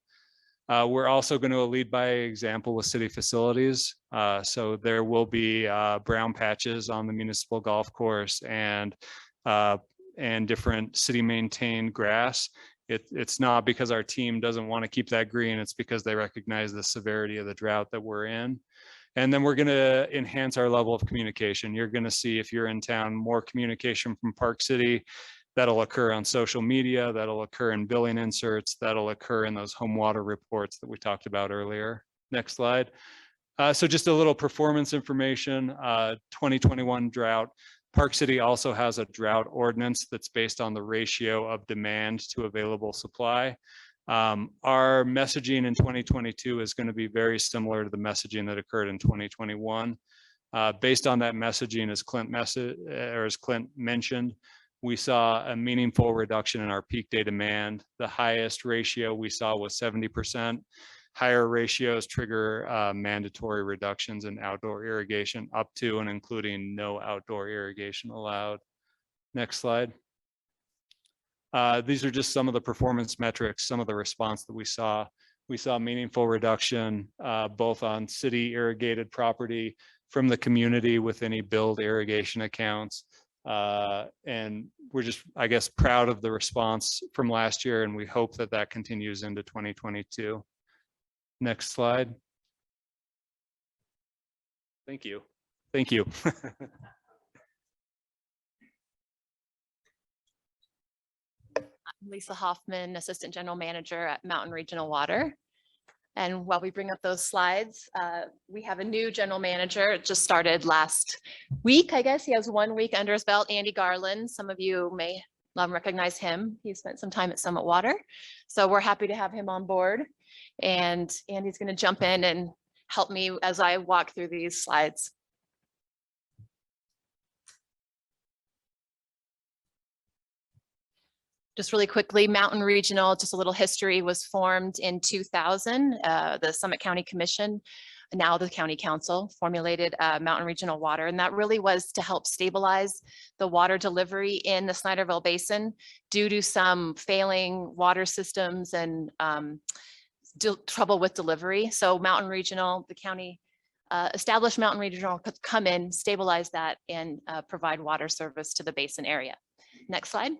We're also going to lead by example with city facilities. So there will be brown patches on the municipal golf course and different city maintained grass. It's not because our team doesn't want to keep that green. It's because they recognize the severity of the drought that we're in. And then we're going to enhance our level of communication. You're going to see, if you're in town, more communication from Park City. That'll occur on social media, that'll occur in billing inserts, that'll occur in those home water reports that we talked about earlier. Next slide. So just a little performance information, 2021 drought. Park City also has a drought ordinance that's based on the ratio of demand to available supply. Our messaging in 2022 is going to be very similar to the messaging that occurred in 2021. Based on that messaging, as Clint mentioned, we saw a meaningful reduction in our peak day demand. The highest ratio we saw was 70%. Higher ratios trigger mandatory reductions in outdoor irrigation up to and including no outdoor irrigation allowed. Next slide. These are just some of the performance metrics, some of the response that we saw. We saw meaningful reduction both on city irrigated property from the community with any billed irrigation accounts. And we're just, I guess, proud of the response from last year, and we hope that that continues into 2022. Next slide. Thank you. Thank you. I'm Lisa Hoffman, Assistant General Manager at Mountain Regional Water. And while we bring up those slides, we have a new general manager. It just started last week, I guess. He has 1 week under his belt, Andy Garland. Some of you may recognize him. He spent some time at Summit Water. So we're happy to have him on board. And Andy's going to jump in and help me as I walk through these slides. Just really quickly, Mountain Regional, just a little history, was formed in 2000. The Summit County Commission, now the County Council, formulated Mountain Regional Water, and that really was to help stabilize the water delivery in the Schneiderville Basin due to some failing water systems and trouble with delivery. So Mountain Regional, the county established Mountain Regional, could come in, stabilize that, and provide water service to the Basin area. Next slide.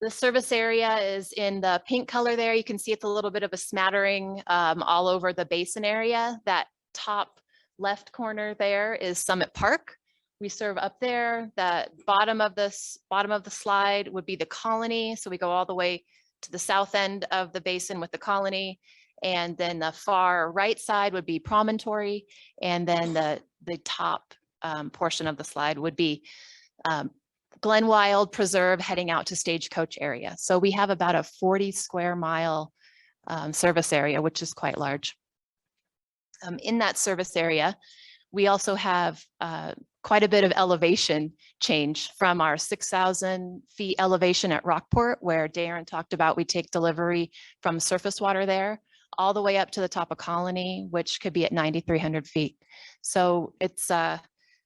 The service area is in the pink color there. You can see it's a little bit of a smattering all over the Basin area. That top left corner there is Summit Park. We serve up there. The bottom of the slide would be the Colony. So we go all the way to the south end of the Basin with the Colony. And then the far right side would be Promontory. And then the top portion of the slide would be Glenwild Preserve heading out to Stagecoach area. So we have about a 40 square mile service area, which is quite large. In that service area, we also have quite a bit of elevation change from our 6,000 feet elevation at Rockport, where Darren talked about we take delivery from surface water there, all the way up to the top of Colony, which could be at 9,300 feet. So it's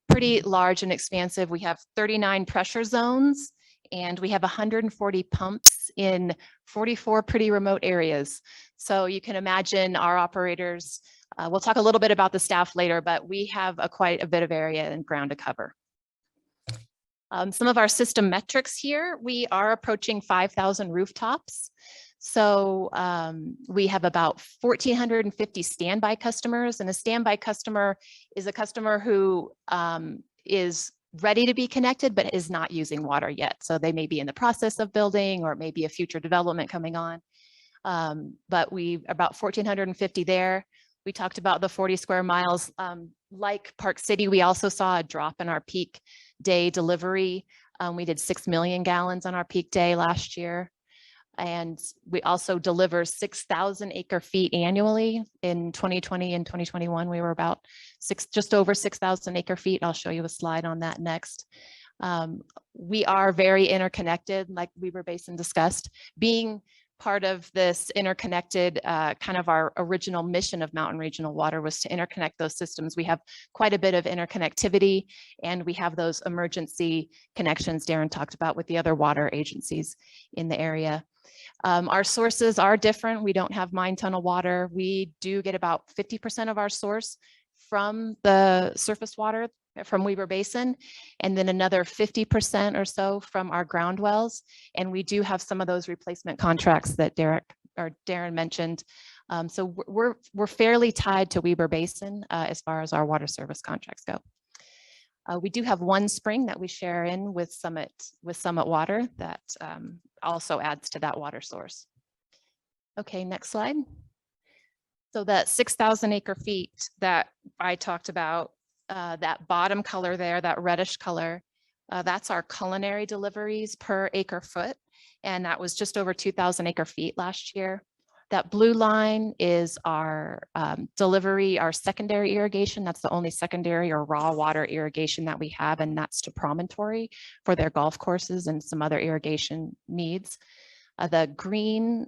pretty large and expansive. We have 39 pressure zones, and we have 140 pumps in 44 pretty remote areas. So you can imagine our operators, we'll talk a little bit about the staff later, but we have quite a bit of area and ground to cover. Some of our system metrics here, we are approaching 5,000 rooftops. So we have about 1,450 standby customers, and a standby customer is a customer who is ready to be connected but is not using water yet. So they may be in the process of building, or it may be a future development coming on. But we about 1,450 there. We talked about the 40 square miles. Like Park City, we also saw a drop in our peak day delivery. We did 6 million gallons on our peak day last year. And we also deliver 6,000 acre feet annually. In 2020 and 2021, we were about just over 6,000 acre feet. I'll show you a slide on that next. We are very interconnected, like Weber Basin discussed. Being part of this interconnected, kind of our original mission of Mountain Regional Water was to interconnect those systems. We have quite a bit of interconnectivity, and we have those emergency connections Darren talked about with the other water agencies in the area. Our sources are different. We don't have mine tunnel water. We do get about 50% of our source from the surface water from Weber Basin, and then another 50% or so from our ground wells. And we do have some of those replacement contracts that Darren mentioned. So we're fairly tied to Weber Basin as far as our water service contracts go. We do have one spring that we share in with Summit Water that also adds to that water source. Okay, next slide. So that 6,000 acre feet that I talked about, that bottom color there, that reddish color, that's our culinary deliveries per acre foot. And that was just over 2,000 acre feet last year. That blue line is our delivery, our secondary irrigation. That's the only secondary or raw water irrigation that we have, and that's to Promontory for their golf courses and some other irrigation needs. The green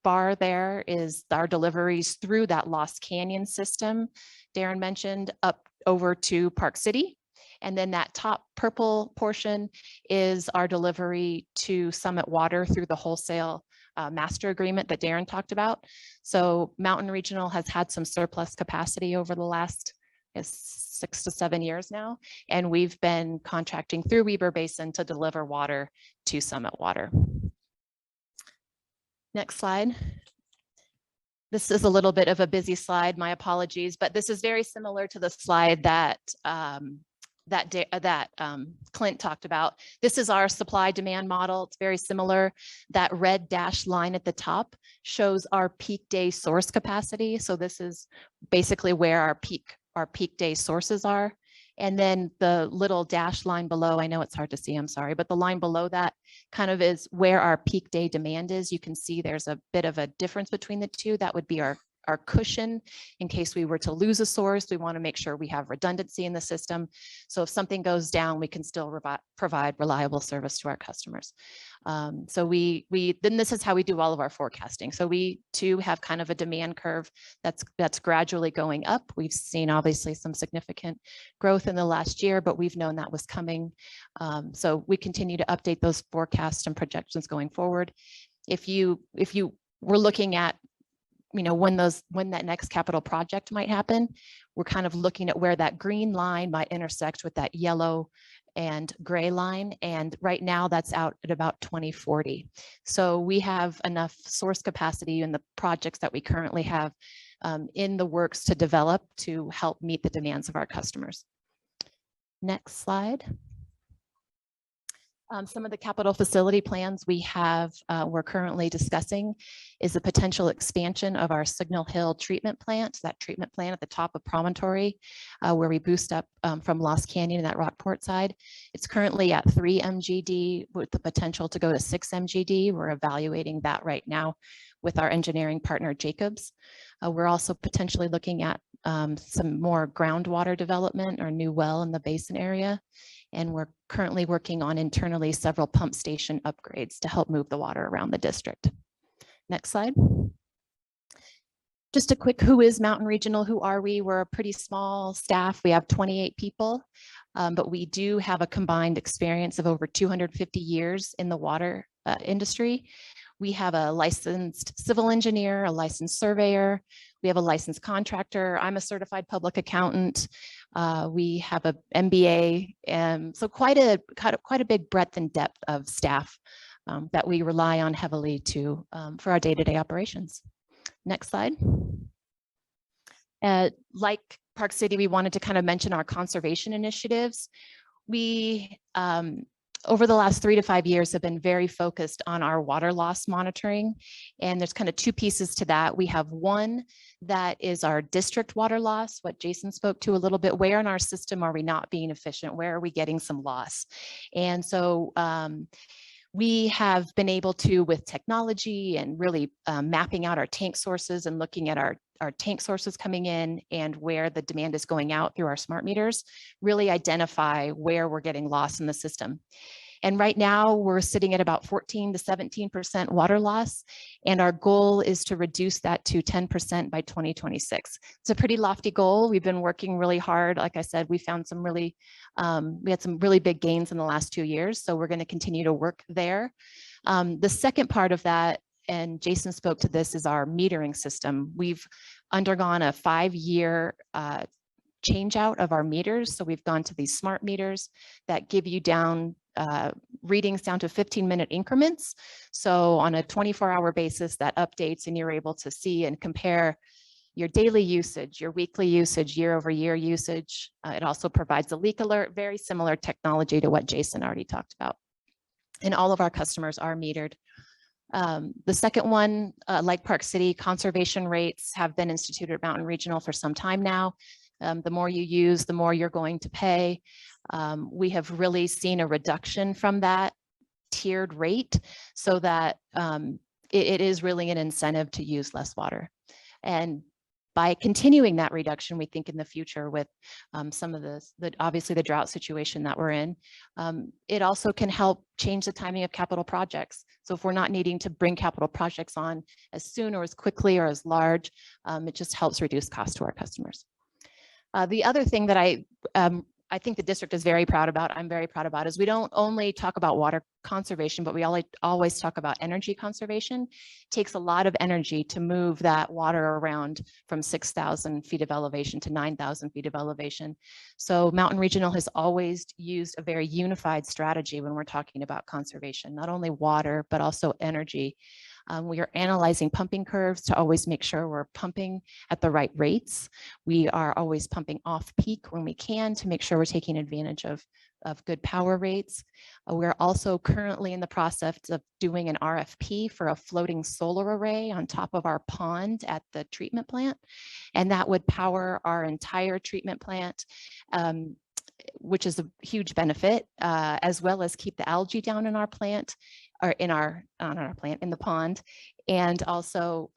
bar there is our deliveries through that Lost Canyon system Darren mentioned up over to Park City. And then that top purple portion is our delivery to Summit Water through the wholesale master agreement that Darren talked about. So Mountain Regional has had some surplus capacity over the last 6 to 7 years now, and we've been contracting through Weber Basin to deliver water to Summit Water. Next slide. This is a little bit of a busy slide, my apologies, but this is very similar to the slide that Clint talked about. This is our supply demand model. It's very similar. That red dashed line at the top shows our peak day source capacity. So this is basically where our peak day sources are. And then the little dashed line below, I know it's hard to see, I'm sorry, but the line below that kind of is where our peak day demand is. You can see there's a bit of a difference between the two. That would be our cushion in case we were to lose a source. We want to make sure we have redundancy in the system. So if something goes down, we can still provide reliable service to our customers. So then this is how we do all of our forecasting. So we too have kind of a demand curve that's gradually going up. We've seen obviously some significant growth in the last year, but we've known that was coming. So we continue to update those forecasts and projections going forward. If you were looking at when that next capital project might happen, we're kind of looking at where that green line might intersect with that yellow and gray line. And right now that's out at about 2040. So we have enough source capacity in the projects that we currently have in the works to develop to help meet the demands of our customers. Next slide. Some of the capital facility plans we have, we're currently discussing is the potential expansion of our Signal Hill treatment plant, that treatment plant at the top of Promontory, where we boost up from Lost Canyon and that Rockport side. It's currently at 3 MGD with the potential to go to 6 MGD. We're evaluating that right now with our engineering partner, Jacobs. We're also potentially looking at some more groundwater development or new well in the Basin area. And we're currently working on internally several pump station upgrades to help move the water around the district. Next slide. Just a quick, who is Mountain Regional? Who are we? We're a pretty small staff. We have 28 people, but we do have a combined experience of over 250 years in the water industry. We have a licensed civil engineer, a licensed surveyor. We have a licensed contractor. I'm a certified public accountant. We have an MBA, and so quite a big breadth and depth of staff that we rely on heavily for our day-to-day operations. Next slide. Like Park City, we wanted to kind of mention our conservation initiatives. We over the last 3 to 5 years have been very focused on our water loss monitoring. And there's kind of two pieces to that. We have one that is our district water loss, what Jason spoke to a little bit. Where in our system are we not being efficient? Where are we getting some loss? And so we have been able to, with technology and really mapping out our tank sources and looking at our tank sources coming in and where the demand is going out through our smart meters, really identify where we're getting lost in the system. And right now we're sitting at about 14 to 17% water loss. And our goal is to reduce that to 10% by 2026. It's a pretty lofty goal. We've been working really hard. Like I said, we found some really, we had some really big gains in the last 2 years. So we're going to continue to work there. The second part of that, and Jason spoke to this, is our metering system. We've undergone a 5-year change out of our meters. So we've gone to these smart meters that give you down readings down to 15-minute increments. So on a 24-hour basis, that updates and you're able to see and compare your daily usage, your weekly usage, year-over-year usage. It also provides a leak alert, very similar technology to what Jason already talked about. And all of our customers are metered. The second one, like Park City, conservation rates have been instituted at Mountain Regional for some time now. The more you use, the more you're going to pay. We have really seen a reduction from that tiered rate so that it is really an incentive to use less water. And by continuing that reduction, we think in the future with some of the obviously the drought situation that we're in, it also can help change the timing of capital projects. So if we're not needing to bring capital projects on as soon or as quickly or as large, it just helps reduce costs to our customers. The other thing that I think the district is very proud about, I'm very proud about, is we don't only talk about water conservation, but we always talk about energy conservation. It takes a lot of energy to move that water around from 6,000 feet of elevation to 9,000 feet of elevation. So Mountain Regional has always used a very unified strategy when we're talking about conservation, not only water, but also energy. We are analyzing pumping curves to always make sure we're pumping at the right rates. We are always pumping off peak when we can to make sure we're taking advantage of good power rates. We're also currently in the process of doing an RFP for a floating solar array on top of our pond at the treatment plant. And that would power our entire treatment plant, which is a huge benefit, as well as keep the algae down in our plant, or in the pond, and also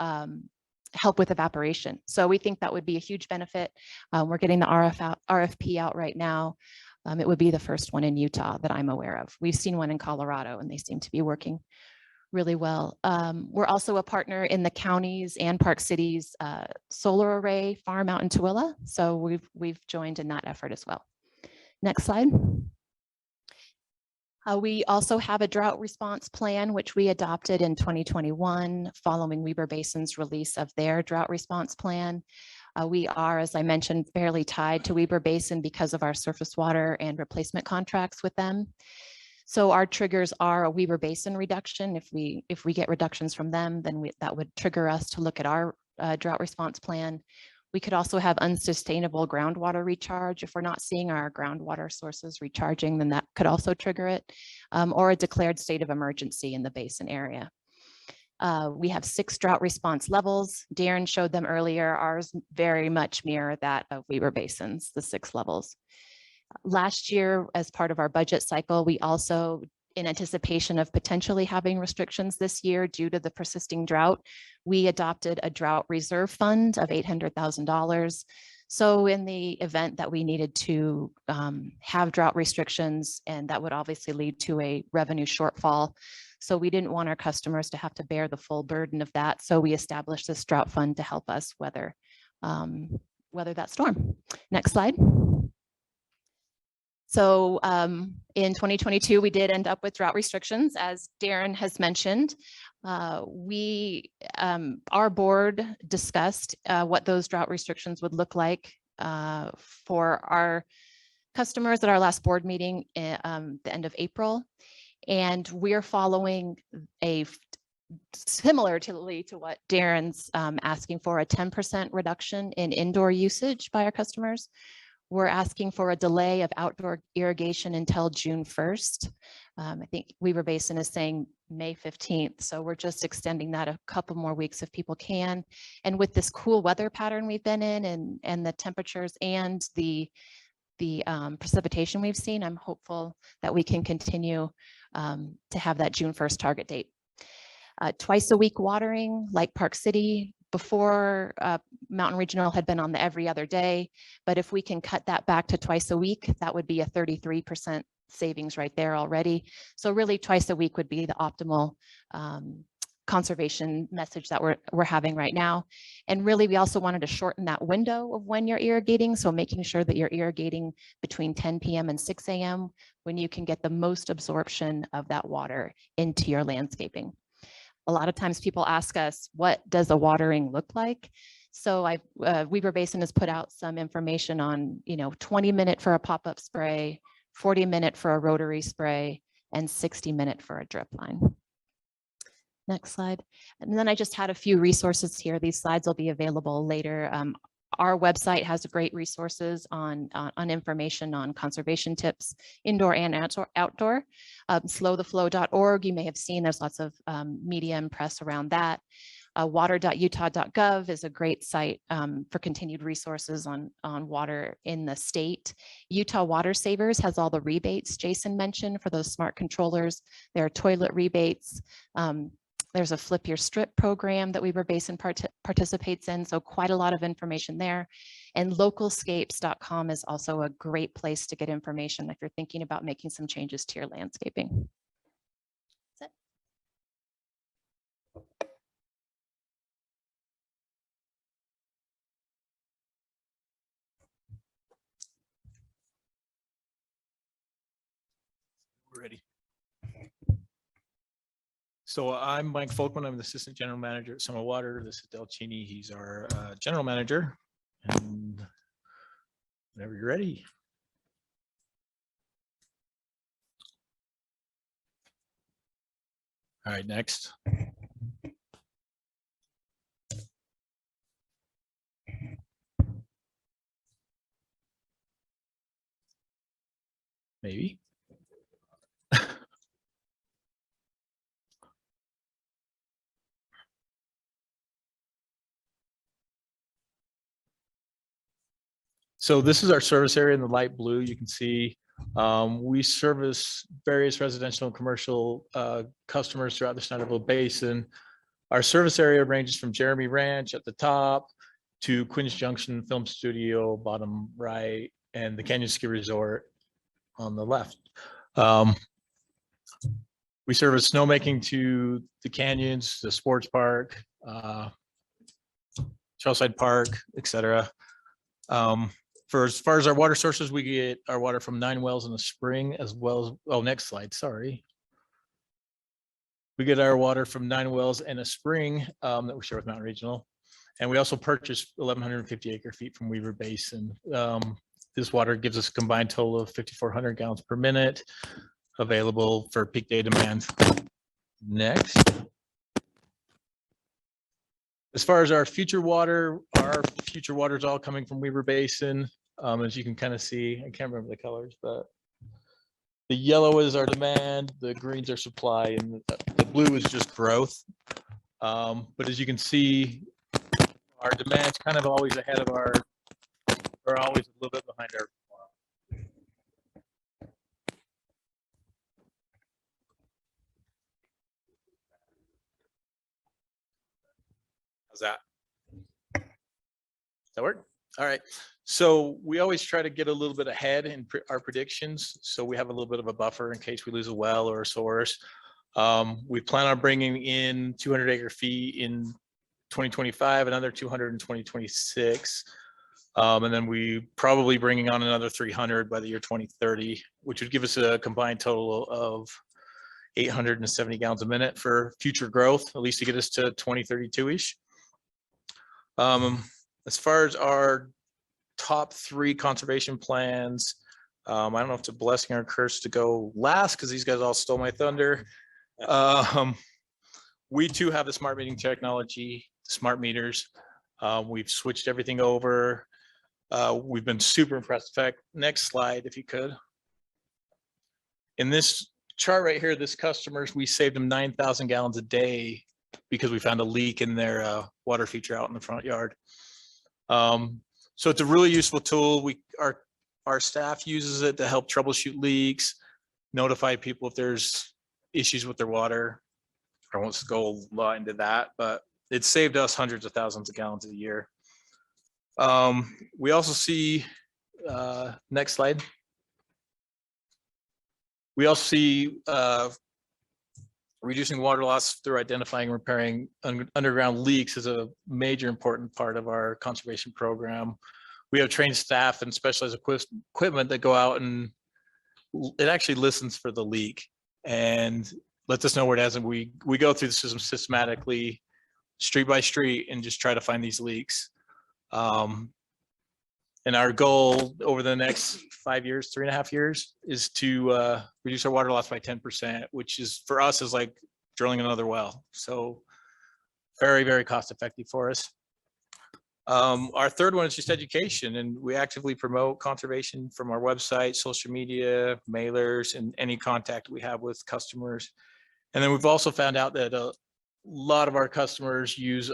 help with evaporation. So we think that would be a huge benefit. We're getting the RFP out right now. It would be the first one in Utah that I'm aware of. We've seen one in Colorado and they seem to be working really well. We're also a partner in the counties and Park City's solar array farm out in Tooele. So we've joined in that effort as well. Next slide. We also have a drought response plan, which we adopted in 2021 following Weber Basin's release of their drought response plan. We are, as I mentioned, fairly tied to Weber Basin because of our surface water and replacement contracts with them. So our triggers are a Weber Basin reduction. If we get reductions from them, then that would trigger us to look at our drought response plan. We could also have unsustainable groundwater recharge. If we're not seeing our groundwater sources recharging, then that could also trigger it, or a declared state of emergency in the basin area. We have 6 drought response levels. Darren showed them earlier. Ours very much mirror that of Weber Basin's, the 6 levels. Last year, as part of our budget cycle, we also, in anticipation of potentially having restrictions this year due to the persisting drought, we adopted a drought reserve fund of $800,000. So in the event that we needed to have drought restrictions, and that would obviously lead to a revenue shortfall. So we didn't want our customers to have to bear the full burden of that. So we established this drought fund to help us weather that storm. Next slide. So in 2022, we did end up with drought restrictions, as Darren has mentioned. Our board discussed what those drought restrictions would look like for our customers at our last board meeting at the end of April. And we're following similarly to what Darren's asking for, a 10% reduction in indoor usage by our customers. We're asking for a delay of outdoor irrigation until June 1st. I think Weber Basin is saying May 15th. So we're just extending that a couple more weeks if people can. And with this cool weather pattern we've been in, and the temperatures and the precipitation we've seen, I'm hopeful that we can continue to have that June 1st target date. Twice a week watering, like Park City. Before, Mountain Regional had been on the every other day, but if we can cut that back to twice a week, that would be a 33% savings right there already. So really twice a week would be the optimal conservation message that we're having right now. And really, we also wanted to shorten that window of when you're irrigating. So making sure that you're irrigating between 10 p.m. and 6 a.m. when you can get the most absorption of that water into your landscaping. A lot of times people ask us, what does the watering look like? So Weber Basin has put out some information on, 20-minute for a pop-up spray, 40-minute for a rotary spray, and 60-minute for a drip line. Next slide. And then I just had a few resources here. These slides will be available later. Our website has great resources on information on conservation tips, indoor and outdoor. Slowtheflow.org, you may have seen there's lots of media and press around that. Water.utah.gov is a great site for continued resources on water in the state. Utah Water Savers has all the rebates Jason mentioned for those smart controllers. There are toilet rebates. There's a Flip Your Strip program that Weber Basin participates in, so quite a lot of information there. And localscapes.com is also a great place to get information if you're thinking about making some changes to your landscaping. That's it. We're ready. So I'm Mike Folkman. I'm the Assistant General Manager at Summer Water. This is Del Cheney. He's our General Manager. And whenever you're ready. All right, next. Maybe. So this is our service area in the light blue. You can see we service various residential and commercial customers throughout the Schneiderville Basin. Our service area ranges from Jeremy Ranch at the top to Quinn's Junction Film Studio, bottom right, and the Canyon Ski Resort on the left. We service snowmaking to the canyons, the sports park, Trailside Park, etc. For as far as our water sources, we get our water from 9 wells in the spring, as well as, oh, next slide, sorry. We get our water from 9 wells in a spring that we share with Mountain Regional. And we also purchase 1,150 acre feet from Weber Basin. This water gives us a combined total of 5,400 gallons per minute, available for peak day demand. Next. As far as our future water is all coming from Weber Basin. As you can kind of see, I can't remember the colors, but the yellow is our demand, the greens are supply, and the blue is just growth. But as you can see, our demand's kind of always ahead of our, or always a little bit behind our. How's that? Does that work? All right. So we always try to get a little bit ahead in our predictions. So we have a little bit of a buffer in case we lose a well or a source. We plan on bringing in 200 acre feet in 2025, another 200 in 2026. And then we probably bringing on another 300 by the year 2030, which would give us a combined total of 870 gallons a minute for future growth, at least to get us to 2032-ish. As far as our top 3 conservation plans, I don't know if it's a blessing or a curse to go last because these guys all stole my thunder. We too have the smart metering technology, smart meters. We've switched everything over. We've been super impressed. In fact, next slide, if you could. In this chart right here, this customers, we saved them 9,000 gallons a day because we found a leak in their water feature out in the front yard. So it's a really useful tool. Our staff uses it to help troubleshoot leaks, notify people if there's issues with their water. I won't go a lot into that, but it saved us hundreds of thousands of gallons a year. We also see, next slide. We also see reducing water loss through identifying and repairing underground leaks is a major important part of our conservation program. We have trained staff and specialized equipment that go out and it actually listens for the leak and lets us know where it is. And we go through the system systematically, street by street, and just try to find these leaks. And our goal over the next 5 years, 3.5 years, is to reduce our water loss by 10%, which is for us is like drilling another well. So very, very cost effective for us. Our third one is just education, and we actively promote conservation from our website, social media, mailers, and any contact we have with customers. And then we've also found out that a lot of our customers use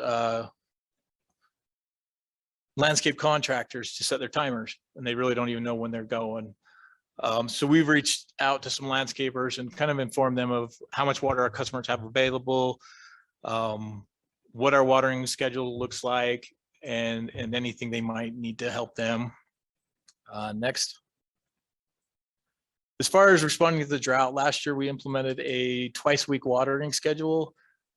landscape contractors to set their timers, and they really don't even know when they're going. So we've reached out to some landscapers and kind of informed them of how much water our customers have available, what our watering schedule looks like, and anything they might need to help them. Next. As far as responding to the drought, last year we implemented a twice-a-week watering schedule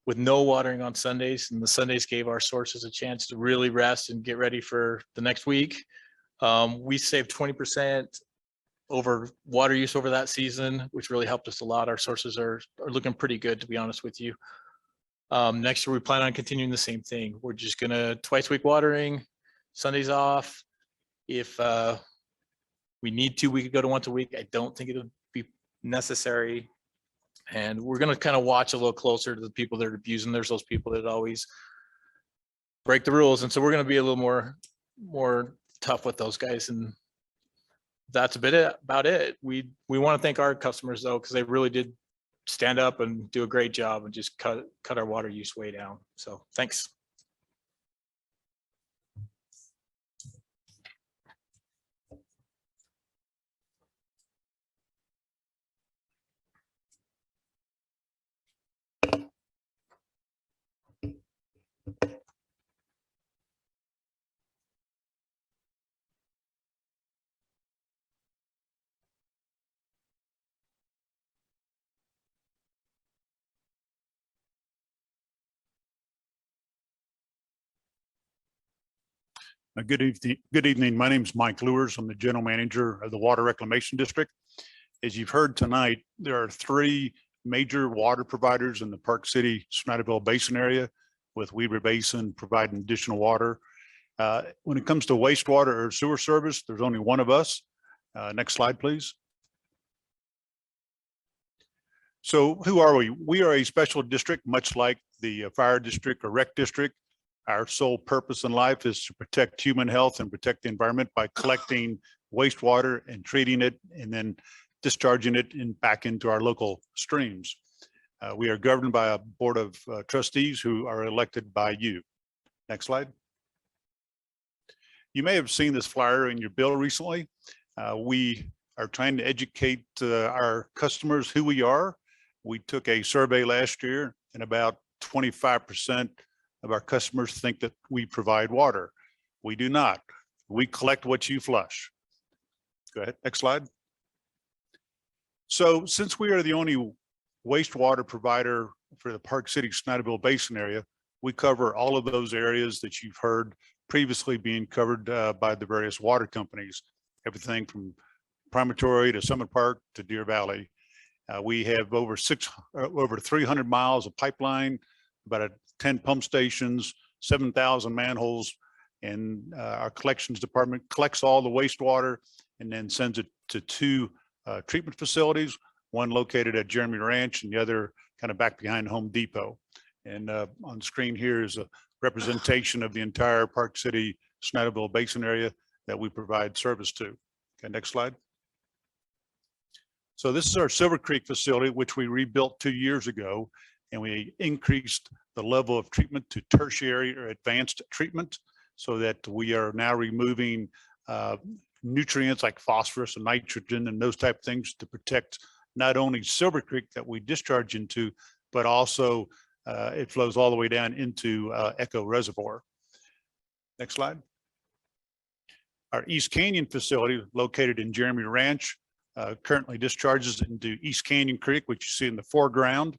with no watering on Sundays, and the Sundays gave our sources a chance to really rest and get ready for the next week. We saved 20% over water use over that season, which really helped us a lot. Our sources are looking pretty good, to be honest with you. Next year, we plan on continuing the same thing. We're just gonna twice-a-week watering, Sundays off. If we need to, we could go to once a week. I don't think it'll be necessary. And we're going to kind of watch a little closer to the people that are abusing. There's those people that always break the rules. And so we're going to be a little more tough with those guys. And that's a bit about it. We want to thank our customers though, because they really did stand up and do a great job and just cut our water use way down. So thanks. Good evening. Good evening. My name is Mike Lewers. I'm the general manager of the Water Reclamation District. As you've heard tonight, there are 3 major water providers in the Park City, Schneiderville Basin area, with Weber Basin providing additional water. When it comes to wastewater or sewer service, there's only one of us. Next slide, please. So who are we? We are a special district, much like the fire district or rec district. Our sole purpose in life is to protect human health and protect the environment by collecting wastewater and treating it and then discharging it back into our local streams. We are governed by a board of trustees who are elected by you. Next slide. You may have seen this flyer in your bill recently. We are trying to educate our customers who we are. We took a survey last year and about 25% of our customers think that we provide water. We do not. We collect what you flush. Go ahead, next slide. So since we are the only wastewater provider for the Park City Schneiderville Basin area, we cover all of those areas that you've heard previously being covered by the various water companies, everything from Promontory to Summit Park to Deer Valley. We have over 300 miles of pipeline, about 10 pump stations, 7,000 manholes, and our collections department collects all the wastewater and then sends it to 2 treatment facilities, one located at Jeremy Ranch and the other kind of back behind Home Depot. And on screen here is a representation of the entire Park City Schneiderville Basin area that we provide service to. Okay, next slide. So this is our Silver Creek facility, which we rebuilt 2 years ago, and we increased the level of treatment to tertiary or advanced treatment so that we are now removing nutrients like phosphorus and nitrogen and those type of things to protect not only Silver Creek that we discharge into, but also it flows all the way down into Acre Reservoir. Next slide. Our East Canyon facility located in Jeremy Ranch, currently discharges into East Canyon Creek, which you see in the foreground.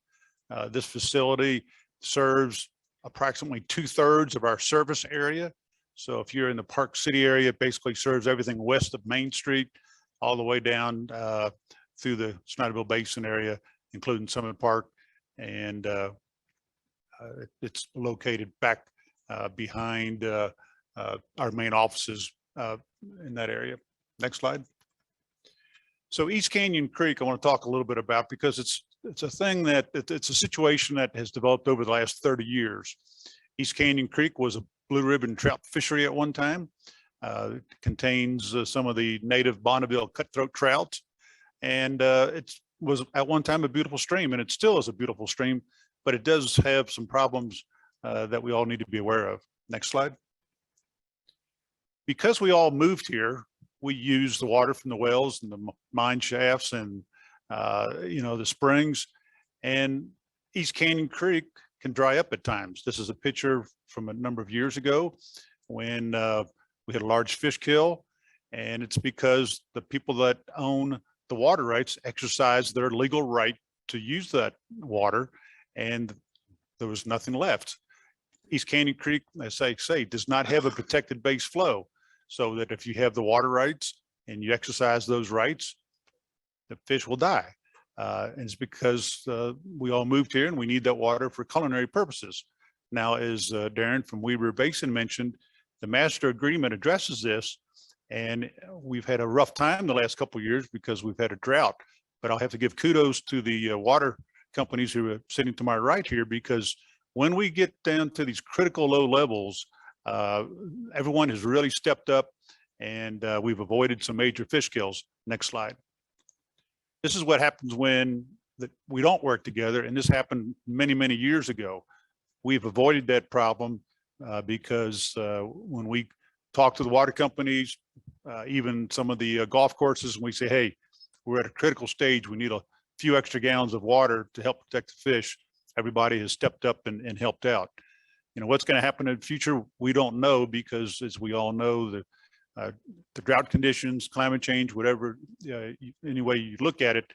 This facility serves approximately 2/3 of our service area. So if you're in the Park City area, it basically serves everything west of Main Street, all the way down through the Schneiderville Basin area, including Summit Park. And it's located back behind our main offices in that area. Next slide. So East Canyon Creek, I want to talk a little bit about, because it's a thing that it's a situation that has developed over the last 30 years. East Canyon Creek was a blue ribbon trout fishery at one time. It contains some of the native Bonneville cutthroat trout, and it was at one time a beautiful stream, and it still is a beautiful stream, but it does have some problems that we all need to be aware of. Next slide. Because we all moved here, we use the water from the wells and the mine shafts and the springs, and East Canyon Creek can dry up at times. This is a picture from a number of years ago when we had a large fish kill, and it's because the people that own the water rights exercised their legal right to use that water, and there was nothing left. East Canyon Creek, as I say, does not have a protected base flow, so that if you have the water rights and you exercise those rights, the fish will die. And it's because we all moved here and we need that water for culinary purposes. Now, as Darren from Weber Basin mentioned, the master agreement addresses this, and we've had a rough time the last couple of years because we've had a drought. But I'll have to give kudos to the water companies who are sitting to my right here, because when we get down to these critical low levels, everyone has really stepped up, and we've avoided some major fish kills. Next slide. This is what happens when we don't work together, and this happened many, many years ago. We've avoided that problem because when we talk to the water companies, even some of the golf courses, and we say, hey, we're at a critical stage, we need a few extra gallons of water to help protect the fish, everybody has stepped up and helped out. You know, what's going to happen in the future, we don't know, because as we all know, the drought conditions, climate change, whatever, any way you look at it,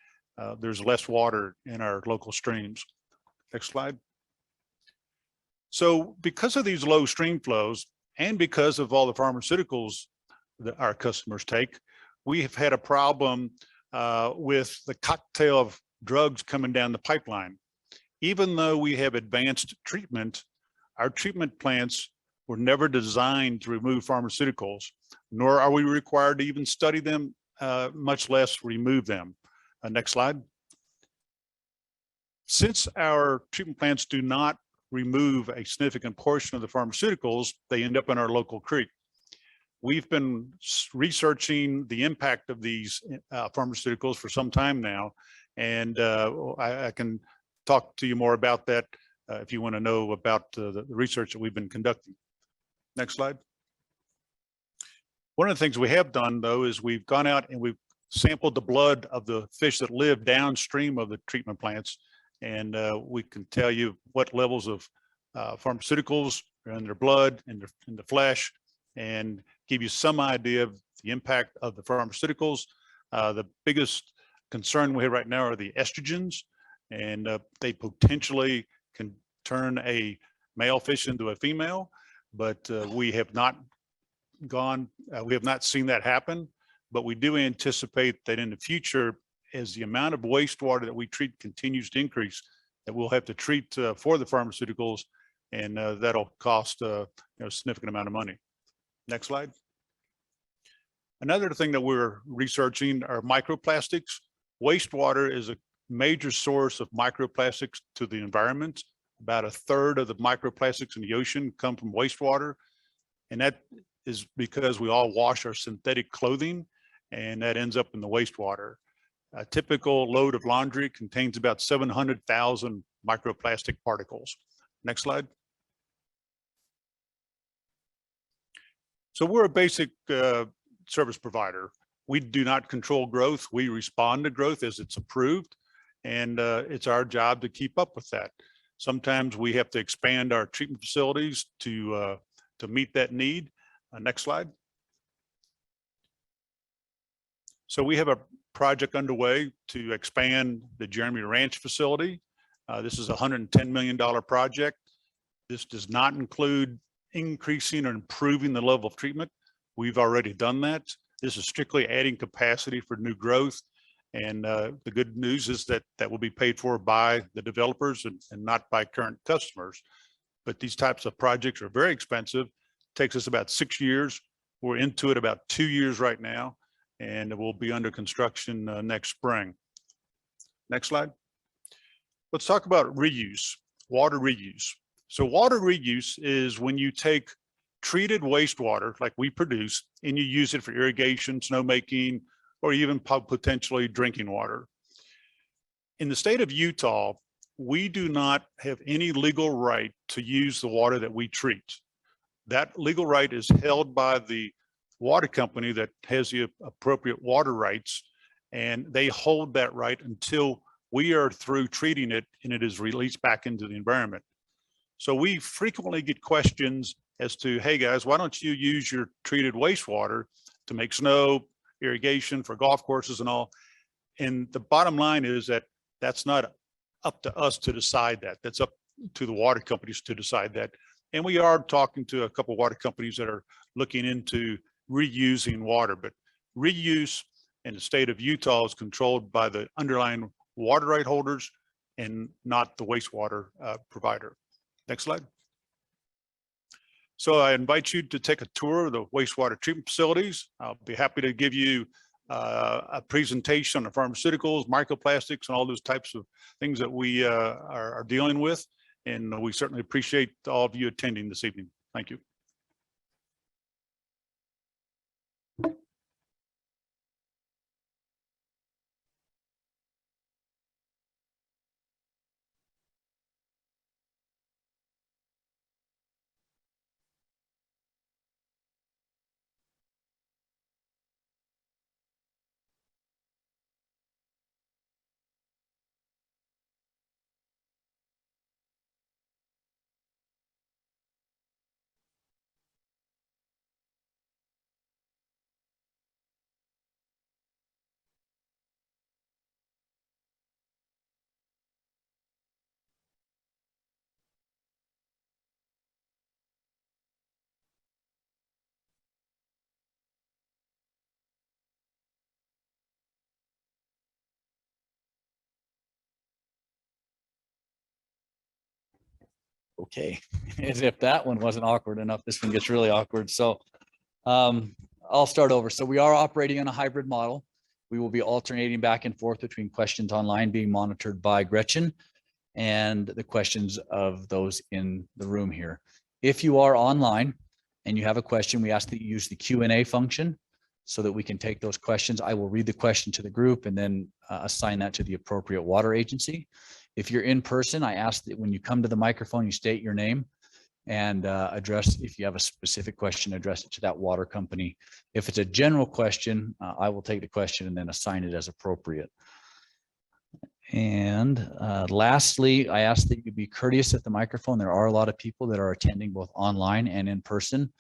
there's less water in our local streams. Next slide. So because of these low stream flows, and because of all the pharmaceuticals that our customers take, we have had a problem with the cocktail of drugs coming down the pipeline. Even though we have advanced treatment, our treatment plants were never designed to remove pharmaceuticals, nor are we required to even study them, much less remove them. Next slide. Since our treatment plants do not remove a significant portion of the pharmaceuticals, they end up in our local creek. We've been researching the impact of these pharmaceuticals for some time now, and I can talk to you more about that if you want to know about the research that we've been conducting. Next slide. One of the things we have done, though, is we've gone out and we've sampled the blood of the fish that live downstream of the treatment plants, and we can tell you what levels of pharmaceuticals are in their blood and in the flesh, and give you some idea of the impact of the pharmaceuticals. The biggest concern we have right now are the estrogens, and they potentially can turn a male fish into a female, but we have not seen that happen. But we do anticipate that in the future, as the amount of wastewater that we treat continues to increase, that we'll have to treat for the pharmaceuticals, and that'll cost a significant amount of money. Next slide. Another thing that we're researching are microplastics. Wastewater is a major source of microplastics to the environment. About 1/3 of the microplastics in the ocean come from wastewater, and that is because we all wash our synthetic clothing, and that ends up in the wastewater. A typical load of laundry contains about 700,000 microplastic particles. Next slide. So we're a basic service provider. We do not control growth. We respond to growth as it's approved, and it's our job to keep up with that. Sometimes we have to expand our treatment facilities to meet that need. Next slide. So we have a project underway to expand the Jeremy Ranch facility. This is a $110 million project. This does not include increasing or improving the level of treatment. We've already done that. This is strictly adding capacity for new growth. And the good news is that that will be paid for by the developers and not by current customers. But these types of projects are very expensive. Takes us about 6 years. We're into it about 2 years right now, and it will be under construction next spring. Next slide. Let's talk about reuse, water reuse. So water reuse is when you take treated wastewater like we produce and you use it for irrigation, snowmaking, or even potentially drinking water. In the state of Utah, we do not have any legal right to use the water that we treat. That legal right is held by the water company that has the appropriate water rights, and they hold that right until we are through treating it and it is released back into the environment. So we frequently get questions as to, hey guys, why don't you use your treated wastewater to make snow, irrigation for golf courses and all? And the bottom line is that that's not up to us to decide that. That's up to the water companies to decide that. And we are talking to a couple of water companies that are looking into reusing water, but reuse in the state of Utah is controlled by the underlying water right holders and not the wastewater provider. Next slide. So I invite you to take a tour of the wastewater treatment facilities. I'll be happy to give you a presentation on pharmaceuticals, microplastics, and all those types of things that we are dealing with. And we certainly appreciate all of you attending this evening. Thank you. Okay, as if that one wasn't awkward enough, this one gets really awkward. So I'll start over. So we are operating on a hybrid model. We will be alternating back and forth between questions online being monitored by Gretchen and the questions of those in the room here. If you are online and you have a question, we ask that you use the Q&A function so that we can take those questions. I will read the question to the group and then assign that to the appropriate water agency. If you're in person, I ask that when you come to the microphone, you state your name and address, if you have a specific question, address it to that water company. If it's a general question, I will take the question and then assign it as appropriate. And lastly, I ask that you be courteous at the microphone. There are a lot of people that are attending both online and in person.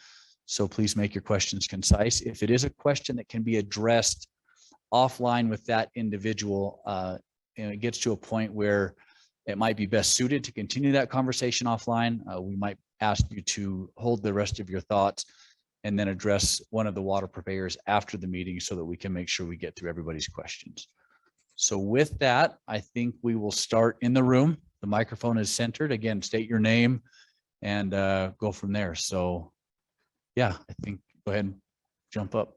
So please make your questions concise. If it is a question that can be addressed offline with that individual, and it gets to a point where it might be best suited to continue that conversation offline, we might ask you to hold the rest of your thoughts and then address one of the water purveyors after the meeting so that we can make sure we get through everybody's questions. So with that, I think we will start in the room. The microphone is centered. Again, state your name and go from there. So yeah, I think go ahead and jump up.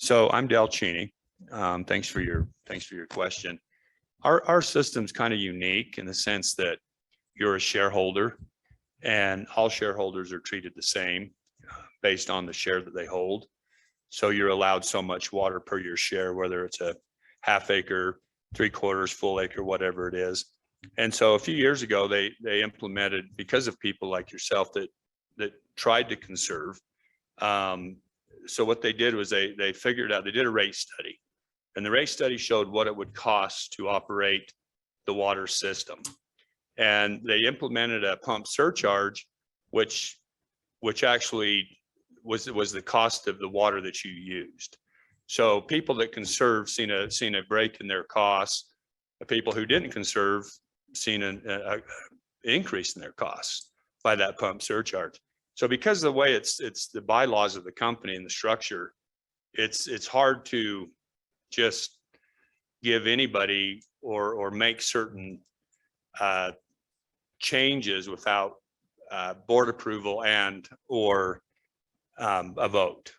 So I'm Del Cheney. Thanks for your question. Our system's kind of unique in the sense that you're a shareholder and all shareholders are treated the same based on the share that they hold. So you're allowed so much water per your share, whether it's a half acre, 3/4, full acre, whatever it is. And so a few years ago, they implemented, because of people like yourself that tried to conserve. So what they did was they figured out, they did a rate study, and the rate study showed what it would cost to operate the water system. And they implemented a pump surcharge, which actually was the cost of the water that you used. So people that conserve seen a break in their costs. The people who didn't conserve seen an increase in their costs by that pump surcharge. So because of the way it's the bylaws of the company and the structure, it's hard to just give anybody or make certain changes without board approval or a vote.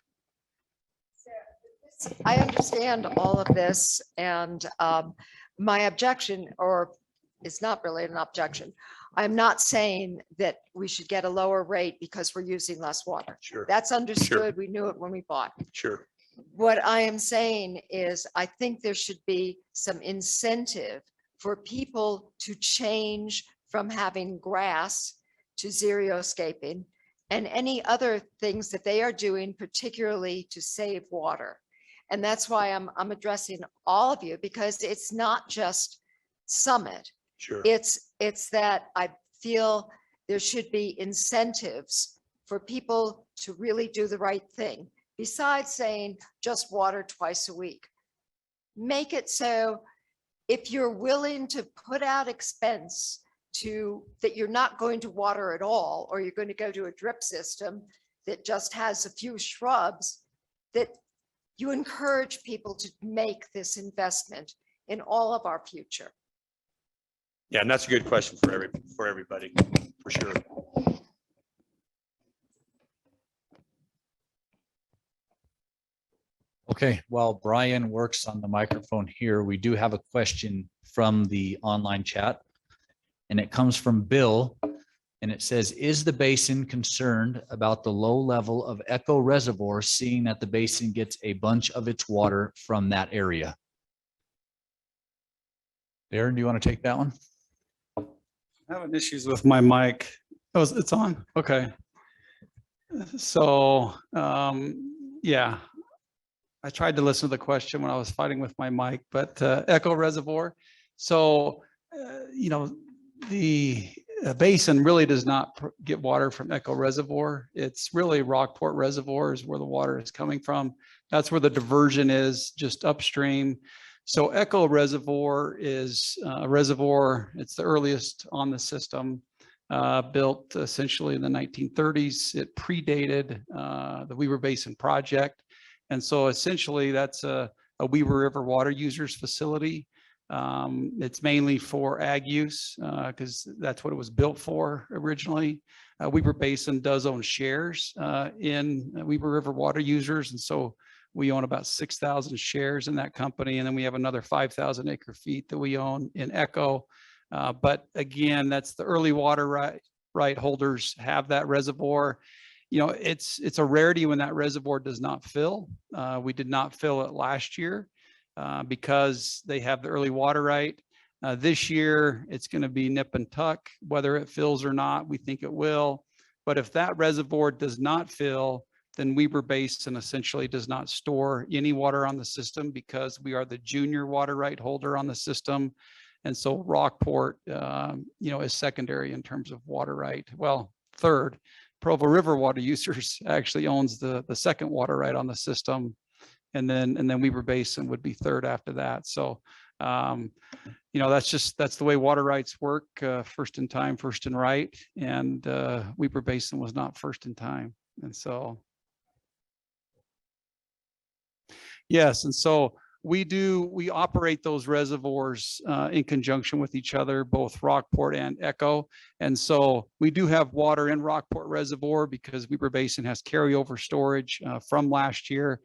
I understand all of this, and my objection, or it's not really an objection. I'm not saying that we should get a lower rate because we're using less water. Sure. That's understood. We knew it when we bought. Sure. What I am saying is I think there should be some incentive for people to change from having grass to xeriscaping and any other things that they are doing, particularly to save water. And that's why I'm addressing all of you, because it's not just Summit. Sure. It's that I feel there should be incentives for people to really do the right thing. Besides saying just water twice a week, make it so if you're willing to put out expense that you're not going to water at all, or you're going to go to a drip system that just has a few shrubs, that you encourage people to make this investment in all of our future. Yeah, and that's a good question for everybody, for sure. Okay, while Brian works on the microphone here, we do have a question from the online chat. And it comes from Bill, and it says, is the basin concerned about the low level of Echo Reservoir, seeing that the basin gets a bunch of its water from that area? Darren, do you want to take that one? I'm having issues with my mic. Oh, it's on? Okay. So, yeah, I tried to listen to the question when I was fighting with my mic, but Echo Reservoir. So, the basin really does not get water from Echo Reservoir. It's really Rockport Reservoir is where the water is coming from. That's where the diversion is, just upstream. So Echo Reservoir is a reservoir. It's the earliest on the system, built essentially in the 1930s. It predated the Weber Basin project. And so essentially that's a Weber River water users facility. It's mainly for ag use because that's what it was built for originally. Weber Basin does own shares in Weber River water users. And so we own about 6,000 shares in that company. And then we have another 5,000 acre feet that we own in Echo. But again, that's the early water right holders have that reservoir. It's a rarity when that reservoir does not fill. We did not fill it last year. Because they have the early water right. This year, it's going to be nip and tuck, whether it fills or not. We think it will. But if that reservoir does not fill, then Weber Basin essentially does not store any water on the system because we are the junior water right holder on the system. And so Rockport, is secondary in terms of water right. Well, third, Provo River water users actually owns the second water right on the system. And then Weber Basin would be third after that. So, that's the way water rights work, first in time, first in right. And Weber Basin was not first in time. And so, yes. And so we operate those reservoirs in conjunction with each other, both Rockport and Echo. And so we do have water in Rockport Reservoir because Weber Basin has carryover storage from last year.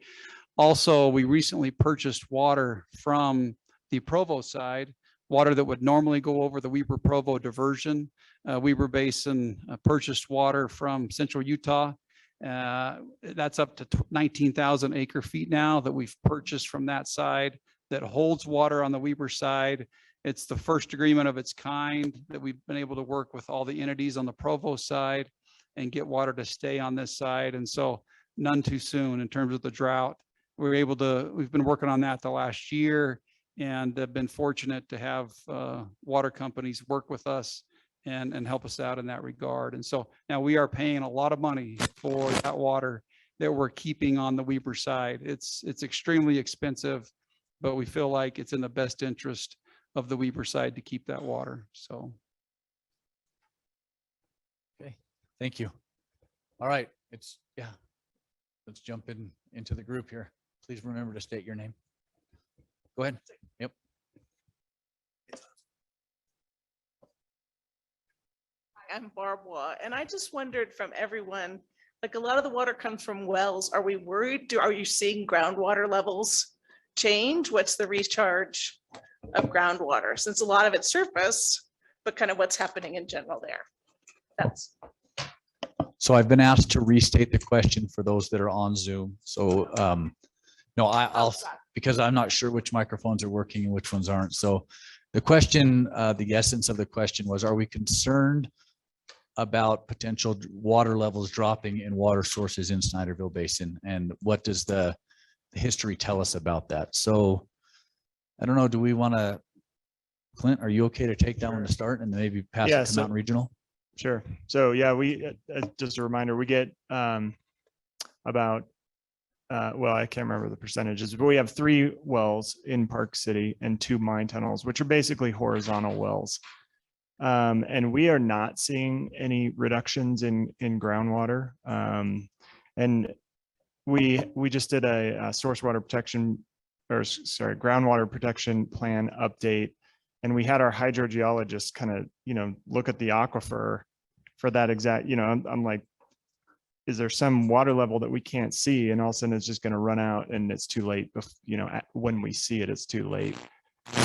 Also, we recently purchased water from the Provo side, water that would normally go over the Weber Provo diversion. Weber Basin purchased water from central Utah. That's up to 19,000 acre feet now that we've purchased from that side that holds water on the Weber side. It's the first agreement of its kind that we've been able to work with all the entities on the Provo side and get water to stay on this side. And so none too soon in terms of the drought. We've been working on that the last year and have been fortunate to have water companies work with us and help us out in that regard. And so now we are paying a lot of money for that water that we're keeping on the Weber side. It's extremely expensive, but we feel like it's in the best interest of the Weber side to keep that water. So. Okay, thank you. All right, let's jump into the group here. Please remember to state your name. Go ahead. Yep. I'm Barbara, and I just wondered from everyone, like a lot of the water comes from wells. Are we worried? Are you seeing groundwater levels change? What's the recharge of groundwater? Since a lot of it's surface, but kind of what's happening in general there. So I've been asked to restate the question for those that are on Zoom. So no, I'll because I'm not sure which microphones are working and which ones aren't. So the question, the essence of the question was, are we concerned about potential water levels dropping in water sources in Schneiderville Basin? And what does the history tell us about that? So I don't know, do we want to, Clint, are you okay to take that one to start and maybe pass it to Mountain Regional? Sure. So yeah, we just a reminder, we get about well, I can't remember the percentages, but we have 3 wells in Park City and 2 mine tunnels, which are basically horizontal wells. And we are not seeing any reductions in groundwater. And we just did a source water protection, or sorry, groundwater protection plan update. And we had our hydrogeologists kind of, look at the aquifer for that exact, I'm like, is there some water level that we can't see? And all of a sudden it's just going to run out and it's too late. When we see it, it's too late.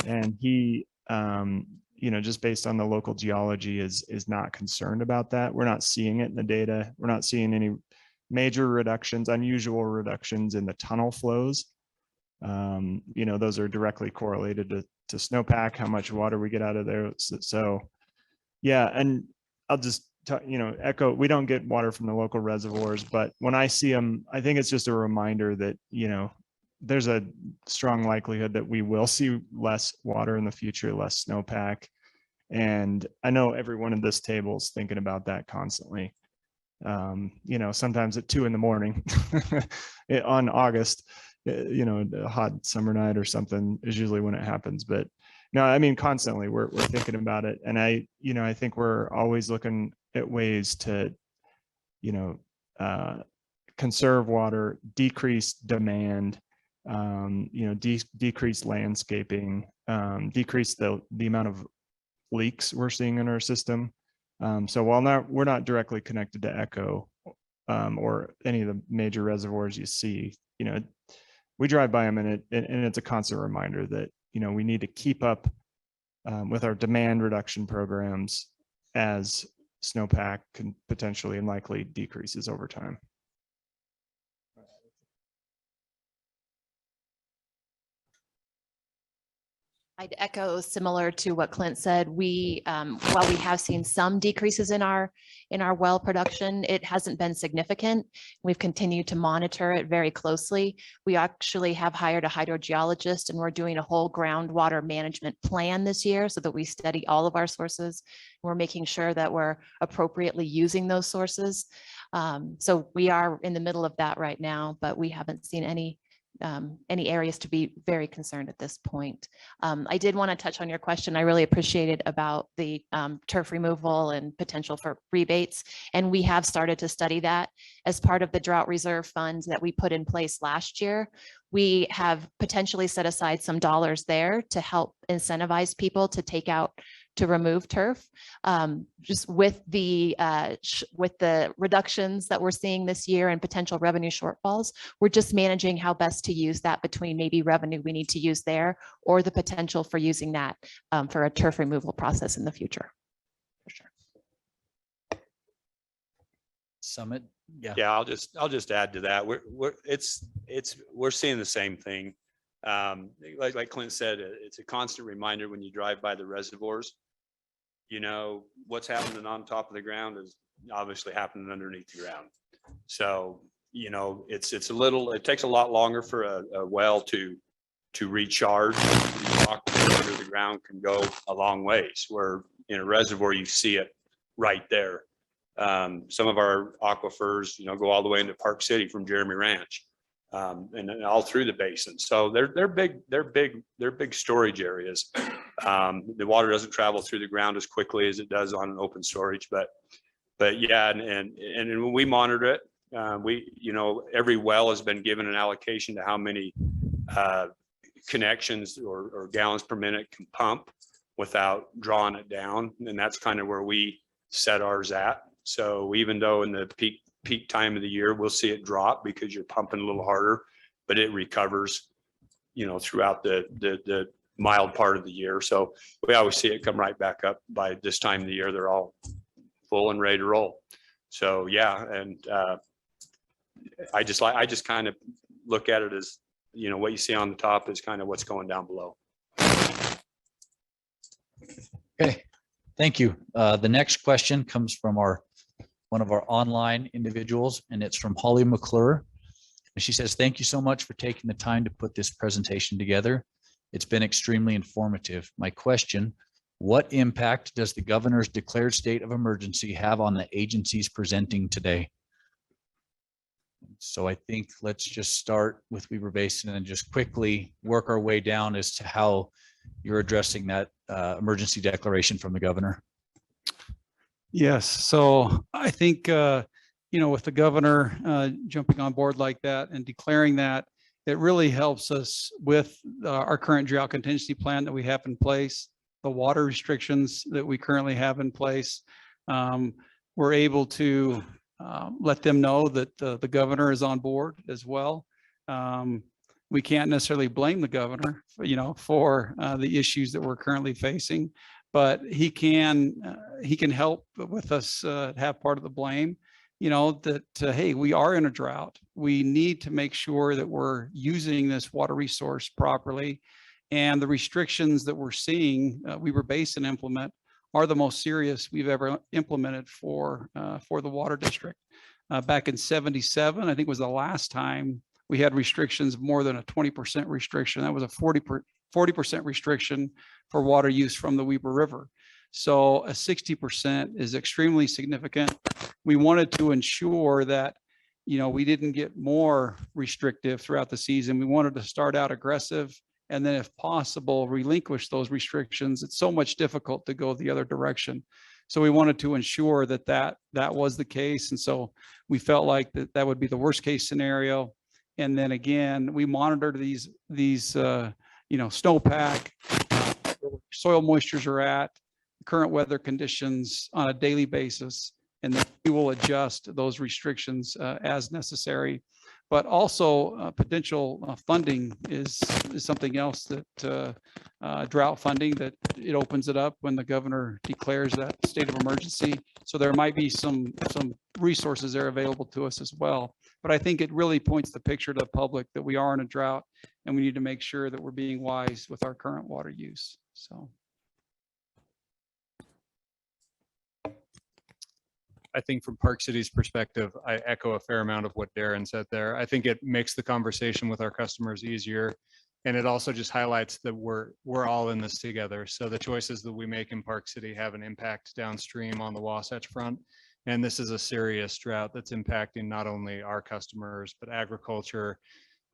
And he, just based on the local geology is not concerned about that. We're not seeing it in the data. We're not seeing any major reductions, unusual reductions in the tunnel flows. Those are directly correlated to snowpack, how much water we get out of there. So yeah, and I'll just echo, we don't get water from the local reservoirs, but when I see them, I think it's just a reminder that, there's a strong likelihood that we will see less water in the future, less snowpack. And I know everyone at this table is thinking about that constantly. Sometimes at 2 a.m. on August, a hot summer night or something is usually when it happens. But no, I mean, constantly we're thinking about it. And I think we're always looking at ways to, conserve water, decrease demand, decrease landscaping, decrease the amount of leaks we're seeing in our system. So while we're not directly connected to Echo or any of the major reservoirs you see, we drive by them and it's a constant reminder that, we need to keep up with our demand reduction programs as snowpack can potentially and likely decreases over time. I'd echo similar to what Clint said. We, while we have seen some decreases in our well production, it hasn't been significant. We've continued to monitor it very closely. We actually have hired a hydrogeologist and we're doing a whole groundwater management plan this year so that we study all of our sources. We're making sure that we're appropriately using those sources. So we are in the middle of that right now, but we haven't seen any areas to be very concerned at this point. I did want to touch on your question. I really appreciated about the turf removal and potential for rebates. And we have started to study that as part of the drought reserve funds that we put in place last year. We have potentially set aside some dollars there to help incentivize people to take out to remove turf. Just with the reductions that we're seeing this year and potential revenue shortfalls, we're just managing how best to use that between maybe revenue we need to use there or the potential for using that for a turf removal process in the future. For sure. Summit. Yeah. Yeah, I'll just add to that. We're seeing the same thing. Like Clint said, it's a constant reminder when you drive by the reservoirs. You know, what's happening on top of the ground is obviously happening underneath the ground. So, you know, it takes a lot longer for a well to recharge. Rock under the ground can go a long ways, where in a reservoir you see it right there. Some of our aquifers, you know, go all the way into Park City from Jeremy Ranch, and all through the basin. So they're big storage areas. The water doesn't travel through the ground as quickly as it does on an open storage, but yeah, and when we monitor it, you know, every well has been given an allocation to how many connections or gallons per minute can pump without drawing it down, and that's kind of where we set ours at. So even though in the peak time of the year, we'll see it drop because you're pumping a little harder, but it recovers, you know, throughout the mild part of the year. So we always see it come right back up. By this time of the year, they're all full and ready to roll. So yeah, and I just kind of look at it as, you know, what you see on the top is kind of what's going down below. Okay, thank you. The next question comes from one of our online individuals, and it's from Holly McClure. And she says, thank you so much for taking the time to put this presentation together. It's been extremely informative. My question, what impact does the governor's declared state of emergency have on the agencies presenting today? So I think let's just start with Weber Basin and just quickly work our way down as to how you're addressing that emergency declaration from the governor. Yes, so I think, you know, with the governor jumping on board like that and declaring that, it really helps us with our current drought contingency plan that we have in place, the water restrictions that we currently have in place. We're able to let them know that the governor is on board as well. We can't necessarily blame the governor, you know, for the issues that we're currently facing, but he can help with us have part of the blame, you know, that, hey, we are in a drought. We need to make sure that we're using this water resource properly. And the restrictions that we're seeing Weber Basin implement are the most serious we've ever implemented for the water district. Back in '77, I think was the last time we had restrictions more than a 20% restriction. That was a 40% restriction for water use from the Weber River. So a 60% is extremely significant. We wanted to ensure that, you know, we didn't get more restrictive throughout the season. We wanted to start out aggressive and then if possible, relinquish those restrictions. It's so much difficult to go the other direction. So we wanted to ensure that that was the case. And so we felt like that would be the worst case scenario. And then again, we monitor these you know, snowpack, soil moistures are at, current weather conditions on a daily basis, and then we will adjust those restrictions as necessary. But also potential funding is something else that drought funding, that it opens it up when the governor declares that state of emergency. So there might be some resources there available to us as well. But I think it really points the picture to the public that we are in a drought and we need to make sure that we're being wise with our current water use. So. I think from Park City's perspective, I echo a fair amount of what Darren said there. I think it makes the conversation with our customers easier. And it also just highlights that we're all in this together. So the choices that we make in Park City have an impact downstream on the Wasatch Front. And this is a serious drought that's impacting not only our customers, but agriculture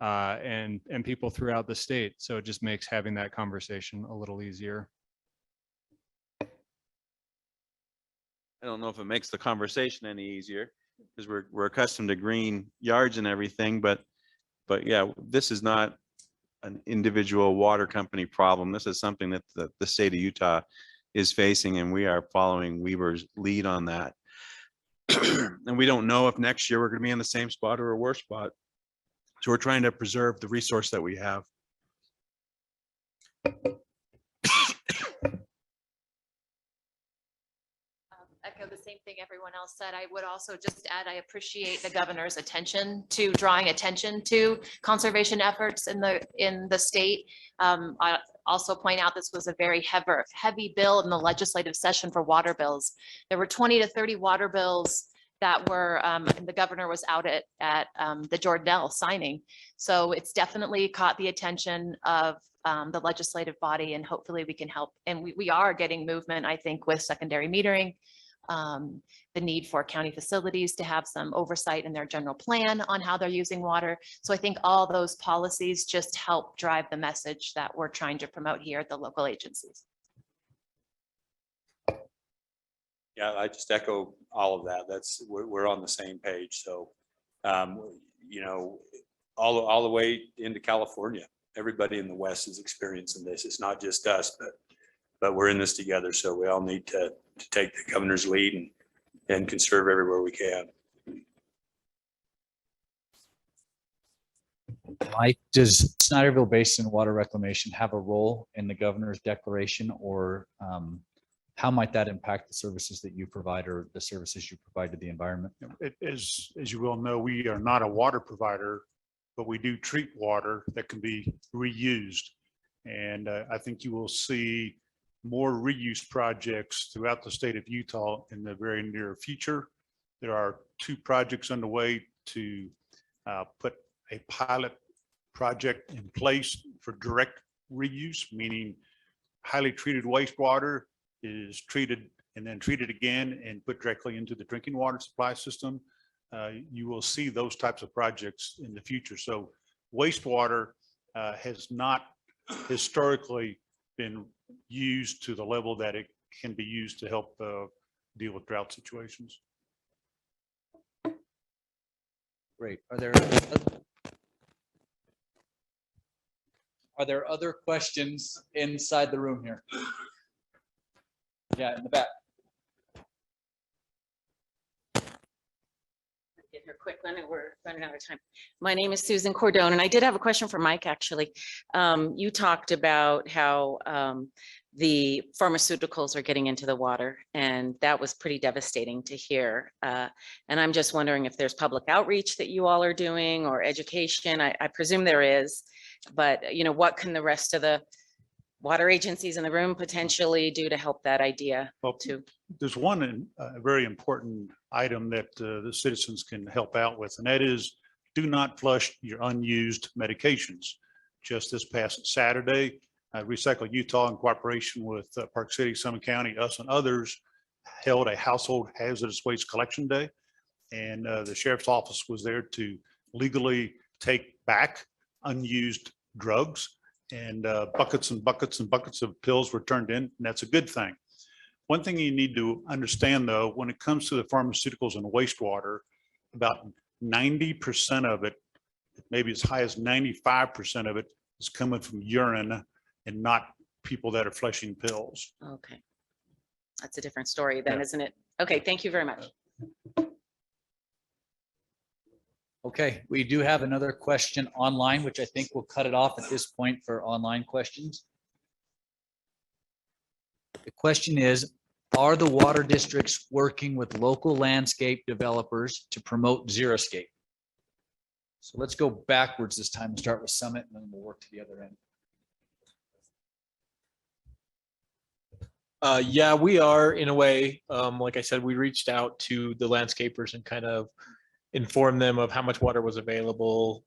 and people throughout the state. So it just makes having that conversation a little easier. I don't know if it makes the conversation any easier because we're accustomed to green yards and everything, but yeah, this is not an individual water company problem. This is something that the state of Utah is facing, and we are following Weber's lead on that. And we don't know if next year we're going to be in the same spot or a worse spot. So we're trying to preserve the resource that we have. Echo the same thing everyone else said. I would also just add, I appreciate the governor's attention to drawing attention to conservation efforts in the state. I also point out this was a very heavy bill in the legislative session for water bills. There were 20 to 30 water bills that were, and the governor was out at the Jordanelle signing. So it's definitely caught the attention of the legislative body, and hopefully we can help. And we are getting movement, I think, with secondary metering, the need for county facilities to have some oversight in their general plan on how they're using water. So I think all those policies just help drive the message that we're trying to promote here at the local agencies. Yeah, I just echo all of that. We're on the same page. So, you know, all the way into California, everybody in the West is experiencing this. It's not just us, but we're in this together. So we all need to take the governor's lead and conserve everywhere we can. Mike, does Schneiderville Basin Water Reclamation have a role in the governor's declaration, or how might that impact the services that you provide or the services you provide to the environment? As you well know, we are not a water provider, but we do treat water that can be reused. And I think you will see more reuse projects throughout the state of Utah in the very near future. There are 2 projects underway to put a pilot project in place for direct reuse, meaning highly treated wastewater is treated and then treated again and put directly into the drinking water supply system. You will see those types of projects in the future. So wastewater has not historically been used to the level that it can be used to help deal with drought situations. Great. Are there other questions inside the room here? Yeah, in the back. Get her quick one, and we're running out of time. My name is Susan Cordone, and I did have a question for Mike, actually. You talked about how the pharmaceuticals are getting into the water, and that was pretty devastating to hear. And I'm just wondering if there's public outreach that you all are doing or education. I presume there is, but you know, what can the rest of the water agencies in the room potentially do to help that idea too? There's one very important item that the citizens can help out with, and that is do not flush your unused medications. Just this past Saturday, Recycle Utah in cooperation with Park City, Summit County, us and others held a household hazardous waste collection day. And the sheriff's office was there to legally take back unused drugs, and buckets and buckets and buckets of pills were turned in, and that's a good thing. One thing you need to understand though, when it comes to the pharmaceuticals and wastewater, about 90% of it, maybe as high as 95% of it is coming from urine and not people that are flushing pills. Okay. That's a different story then, Yeah. isn't it? Okay, thank you very much. Okay, we do have another question online, which I think we'll cut it off at this point for online questions. The question is, are the water districts working with local landscape developers to promote Xeriscape? So let's go backwards this time and start with Summit, and then we'll work to the other end. Yeah, we are in a way. Like I said, we reached out to the landscapers and kind of informed them of how much water was available,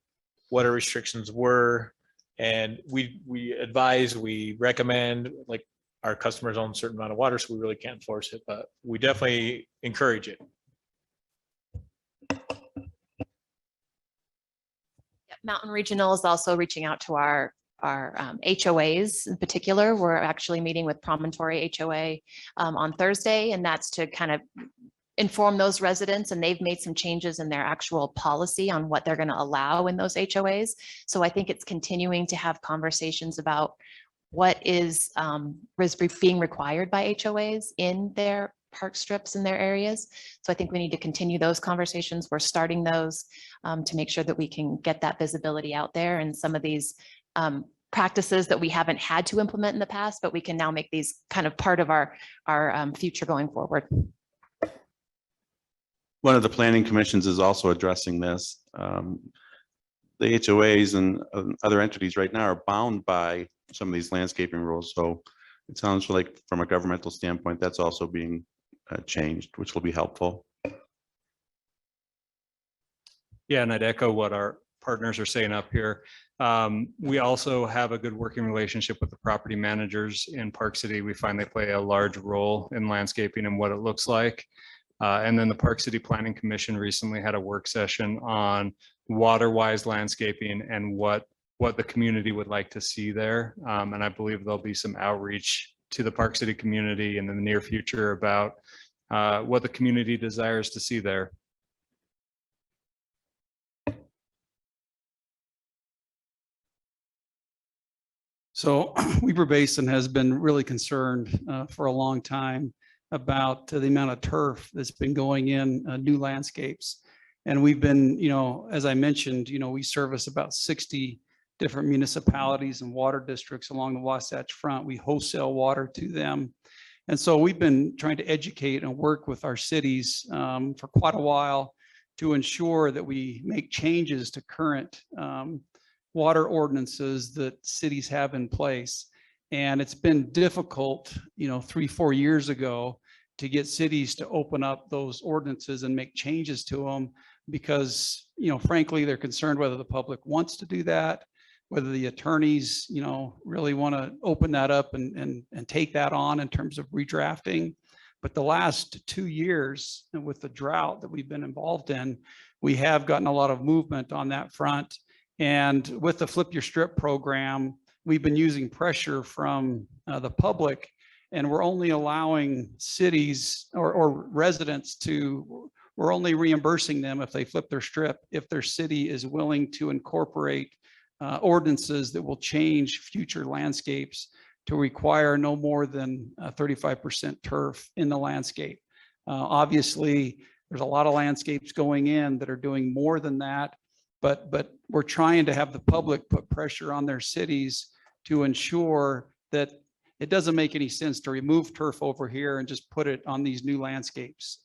what our restrictions were, and we advise, we recommend, like our customers own a certain amount of water, so we really can't force it, but we definitely encourage it. Mountain Regional is also reaching out to our HOAs in particular. We're actually meeting with Promontory HOA on Thursday, and that's to kind of inform those residents, and they've made some changes in their actual policy on what they're going to allow in those HOAs. So I think it's continuing to have conversations about what is being required by HOAs in their park strips in their areas. So I think we need to continue those conversations. We're starting those to make sure that we can get that visibility out there, and some of these practices that we haven't had to implement in the past, but we can now make these kind of part of our future going forward. One of the planning commissions is also addressing this. The HOAs and other entities right now are bound by some of these landscaping rules. So it sounds like from a governmental standpoint, that's also being changed, which will be helpful. Yeah, and I'd echo what our partners are saying up here. We also have a good working relationship with the property managers in Park City. We find they play a large role in landscaping and what it looks like. And then the Park City Planning Commission recently had a work session on water-wise landscaping and what the community would like to see there. And I believe there'll be some outreach to the Park City community in the near future about what the community desires to see there. So Weber Basin has been really concerned for a long time about the amount of turf that's been going in new landscapes. And we've been, as I mentioned, we service about 60 different municipalities and water districts along the Wasatch Front. We wholesale water to them. And so we've been trying to educate and work with our cities for quite a while to ensure that we make changes to current water ordinances that cities have in place. And it's been difficult, 3-4 years ago to get cities to open up those ordinances and make changes to them because, frankly, they're concerned whether the public wants to do that, whether the attorneys, really want to open that up and take that on in terms of redrafting. But the last 2 years with the drought that we've been involved in, we have gotten a lot of movement on that front. And with the Flip Your Strip program, we've been using pressure from the public, and we're only allowing cities or residents we're only reimbursing them if they flip their strip, if their city is willing to incorporate ordinances that will change future landscapes to require no more than 35% turf in the landscape. Obviously, there's a lot of landscapes going in that are doing more than that, but we're trying to have the public put pressure on their cities to ensure that it doesn't make any sense to remove turf over here and just put it on these new landscapes.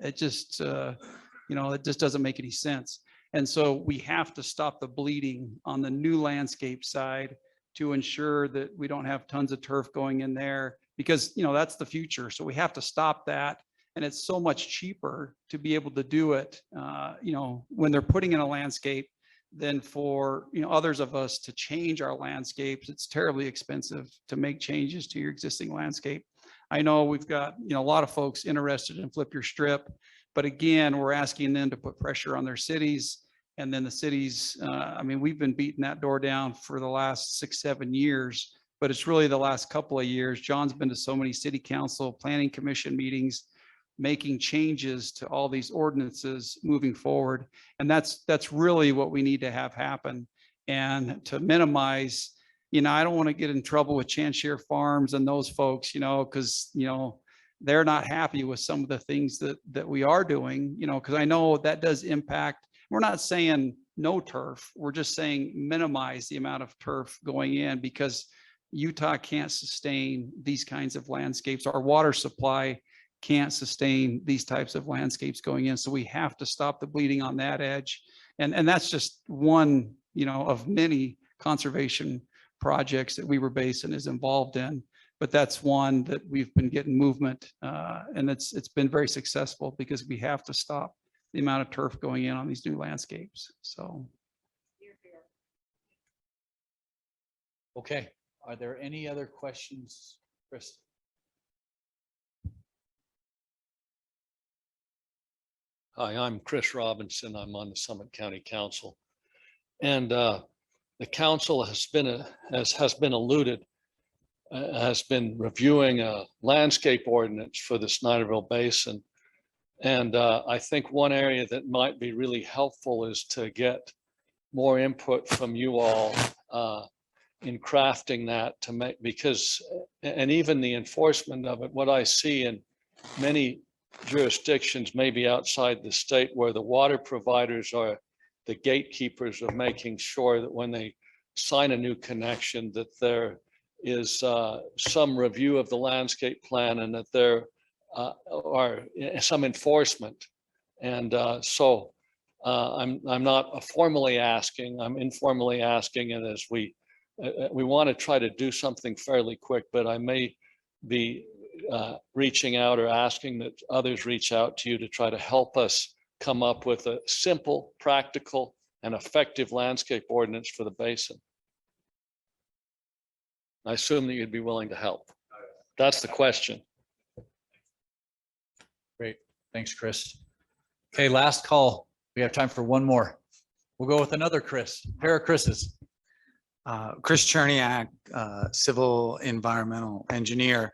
It just doesn't make any sense. And so we have to stop the bleeding on the new landscape side to ensure that we don't have tons of turf going in there because, that's the future. So we have to stop that. And it's so much cheaper to be able to do it, when they're putting in a landscape than for, others of us to change our landscapes. It's terribly expensive to make changes to your existing landscape. I know we've got, a lot of folks interested in Flip Your Strip, but again, we're asking them to put pressure on their cities. And then the cities, we've been beating that door down for the last 6-7 years, but it's really the last couple of years. John's been to so many city council, planning commission meetings, making changes to all these ordinances moving forward. And that's really what we need to have happen. And to minimize, I don't want to get in trouble with Chanshire Farms and those folks, because, they're not happy with some of the things that we are doing, because I know that does impact. We're not saying no turf. We're just saying minimize the amount of turf going in because Utah can't sustain these kinds of landscapes. Our water supply can't sustain these types of landscapes going in. So we have to stop the bleeding on that edge. And that's just one, of many conservation projects that Weber Basin is involved in. But that's one that we've been getting movement and it's been very successful because we have to stop the amount of turf going in on these new landscapes. So. Okay, are there any other questions, Chris? Hi, I'm Chris Robinson. I'm on the Summit County Council. And the council has been alluded, has been reviewing a landscape ordinance for the Schneiderville Basin. And I think one area that might be really helpful is to get more input from you all in crafting that to make, because, and even the enforcement of it, what I see in many jurisdictions, maybe outside the state, where the water providers are the gatekeepers of making sure that when they sign a new connection, that there is some review of the landscape plan and that there are some enforcement. And so I'm not formally asking, I'm informally asking, and as we want to try to do something fairly quick, but I may be reaching out or asking that others reach out to you to try to help us come up with a simple, practical, and effective landscape ordinance for the basin. I assume that you'd be willing to help. That's the question. Great. Thanks, Chris. Okay, last call. We have time for one more. We'll go with another Chris, pair of Chris's. Chris Cherniak, civil environmental engineer.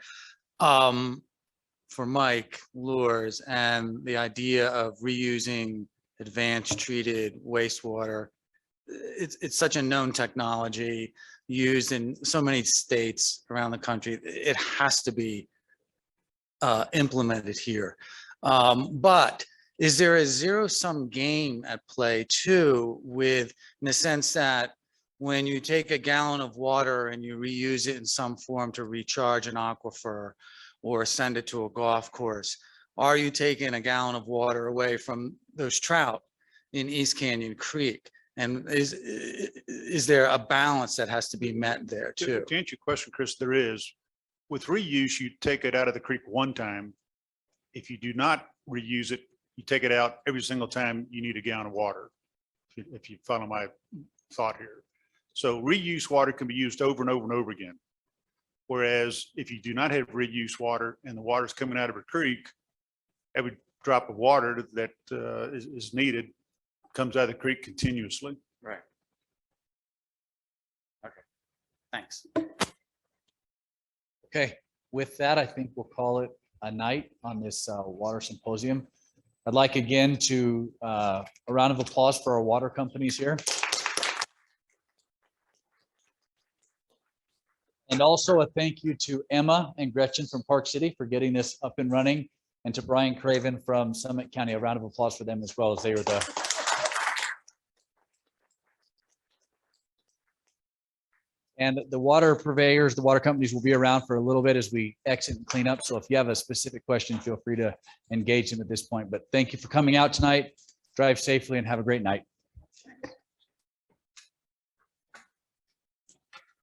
For Mike Lures and the idea of reusing advanced treated wastewater. It's such a known technology used in so many states around the country. It has to be implemented here. But is there a zero-sum game at play too, with, in the sense that when you take a gallon of water and you reuse it in some form to recharge an aquifer or send it to a golf course, are you taking a gallon of water away from those trout in East Canyon Creek? And is there a balance that has to be met there too? To answer your question, Chris, there is. With reuse, you take it out of the creek one time. If you do not reuse it, you take it out every single time you need a gallon of water. If you follow my thought here. So reuse water can be used over and over and over again. Whereas if you do not have reuse water and the water is coming out of a creek, every drop of water that is needed comes out of the creek continuously. Right. Okay, thanks. Okay, with that, I think we'll call it a night on this water symposium. I'd like again to a round of applause for our water companies here. And also a thank you to Emma and Gretchen from Park City for getting this up and running, and to Brian Craven from Summit County. A round of applause for them as well, as they were the and the water purveyors, the water companies will be around for a little bit as we exit and clean up. So if you have a specific question, feel free to engage them at this point. But thank you for coming out tonight. Drive safely and have a great night.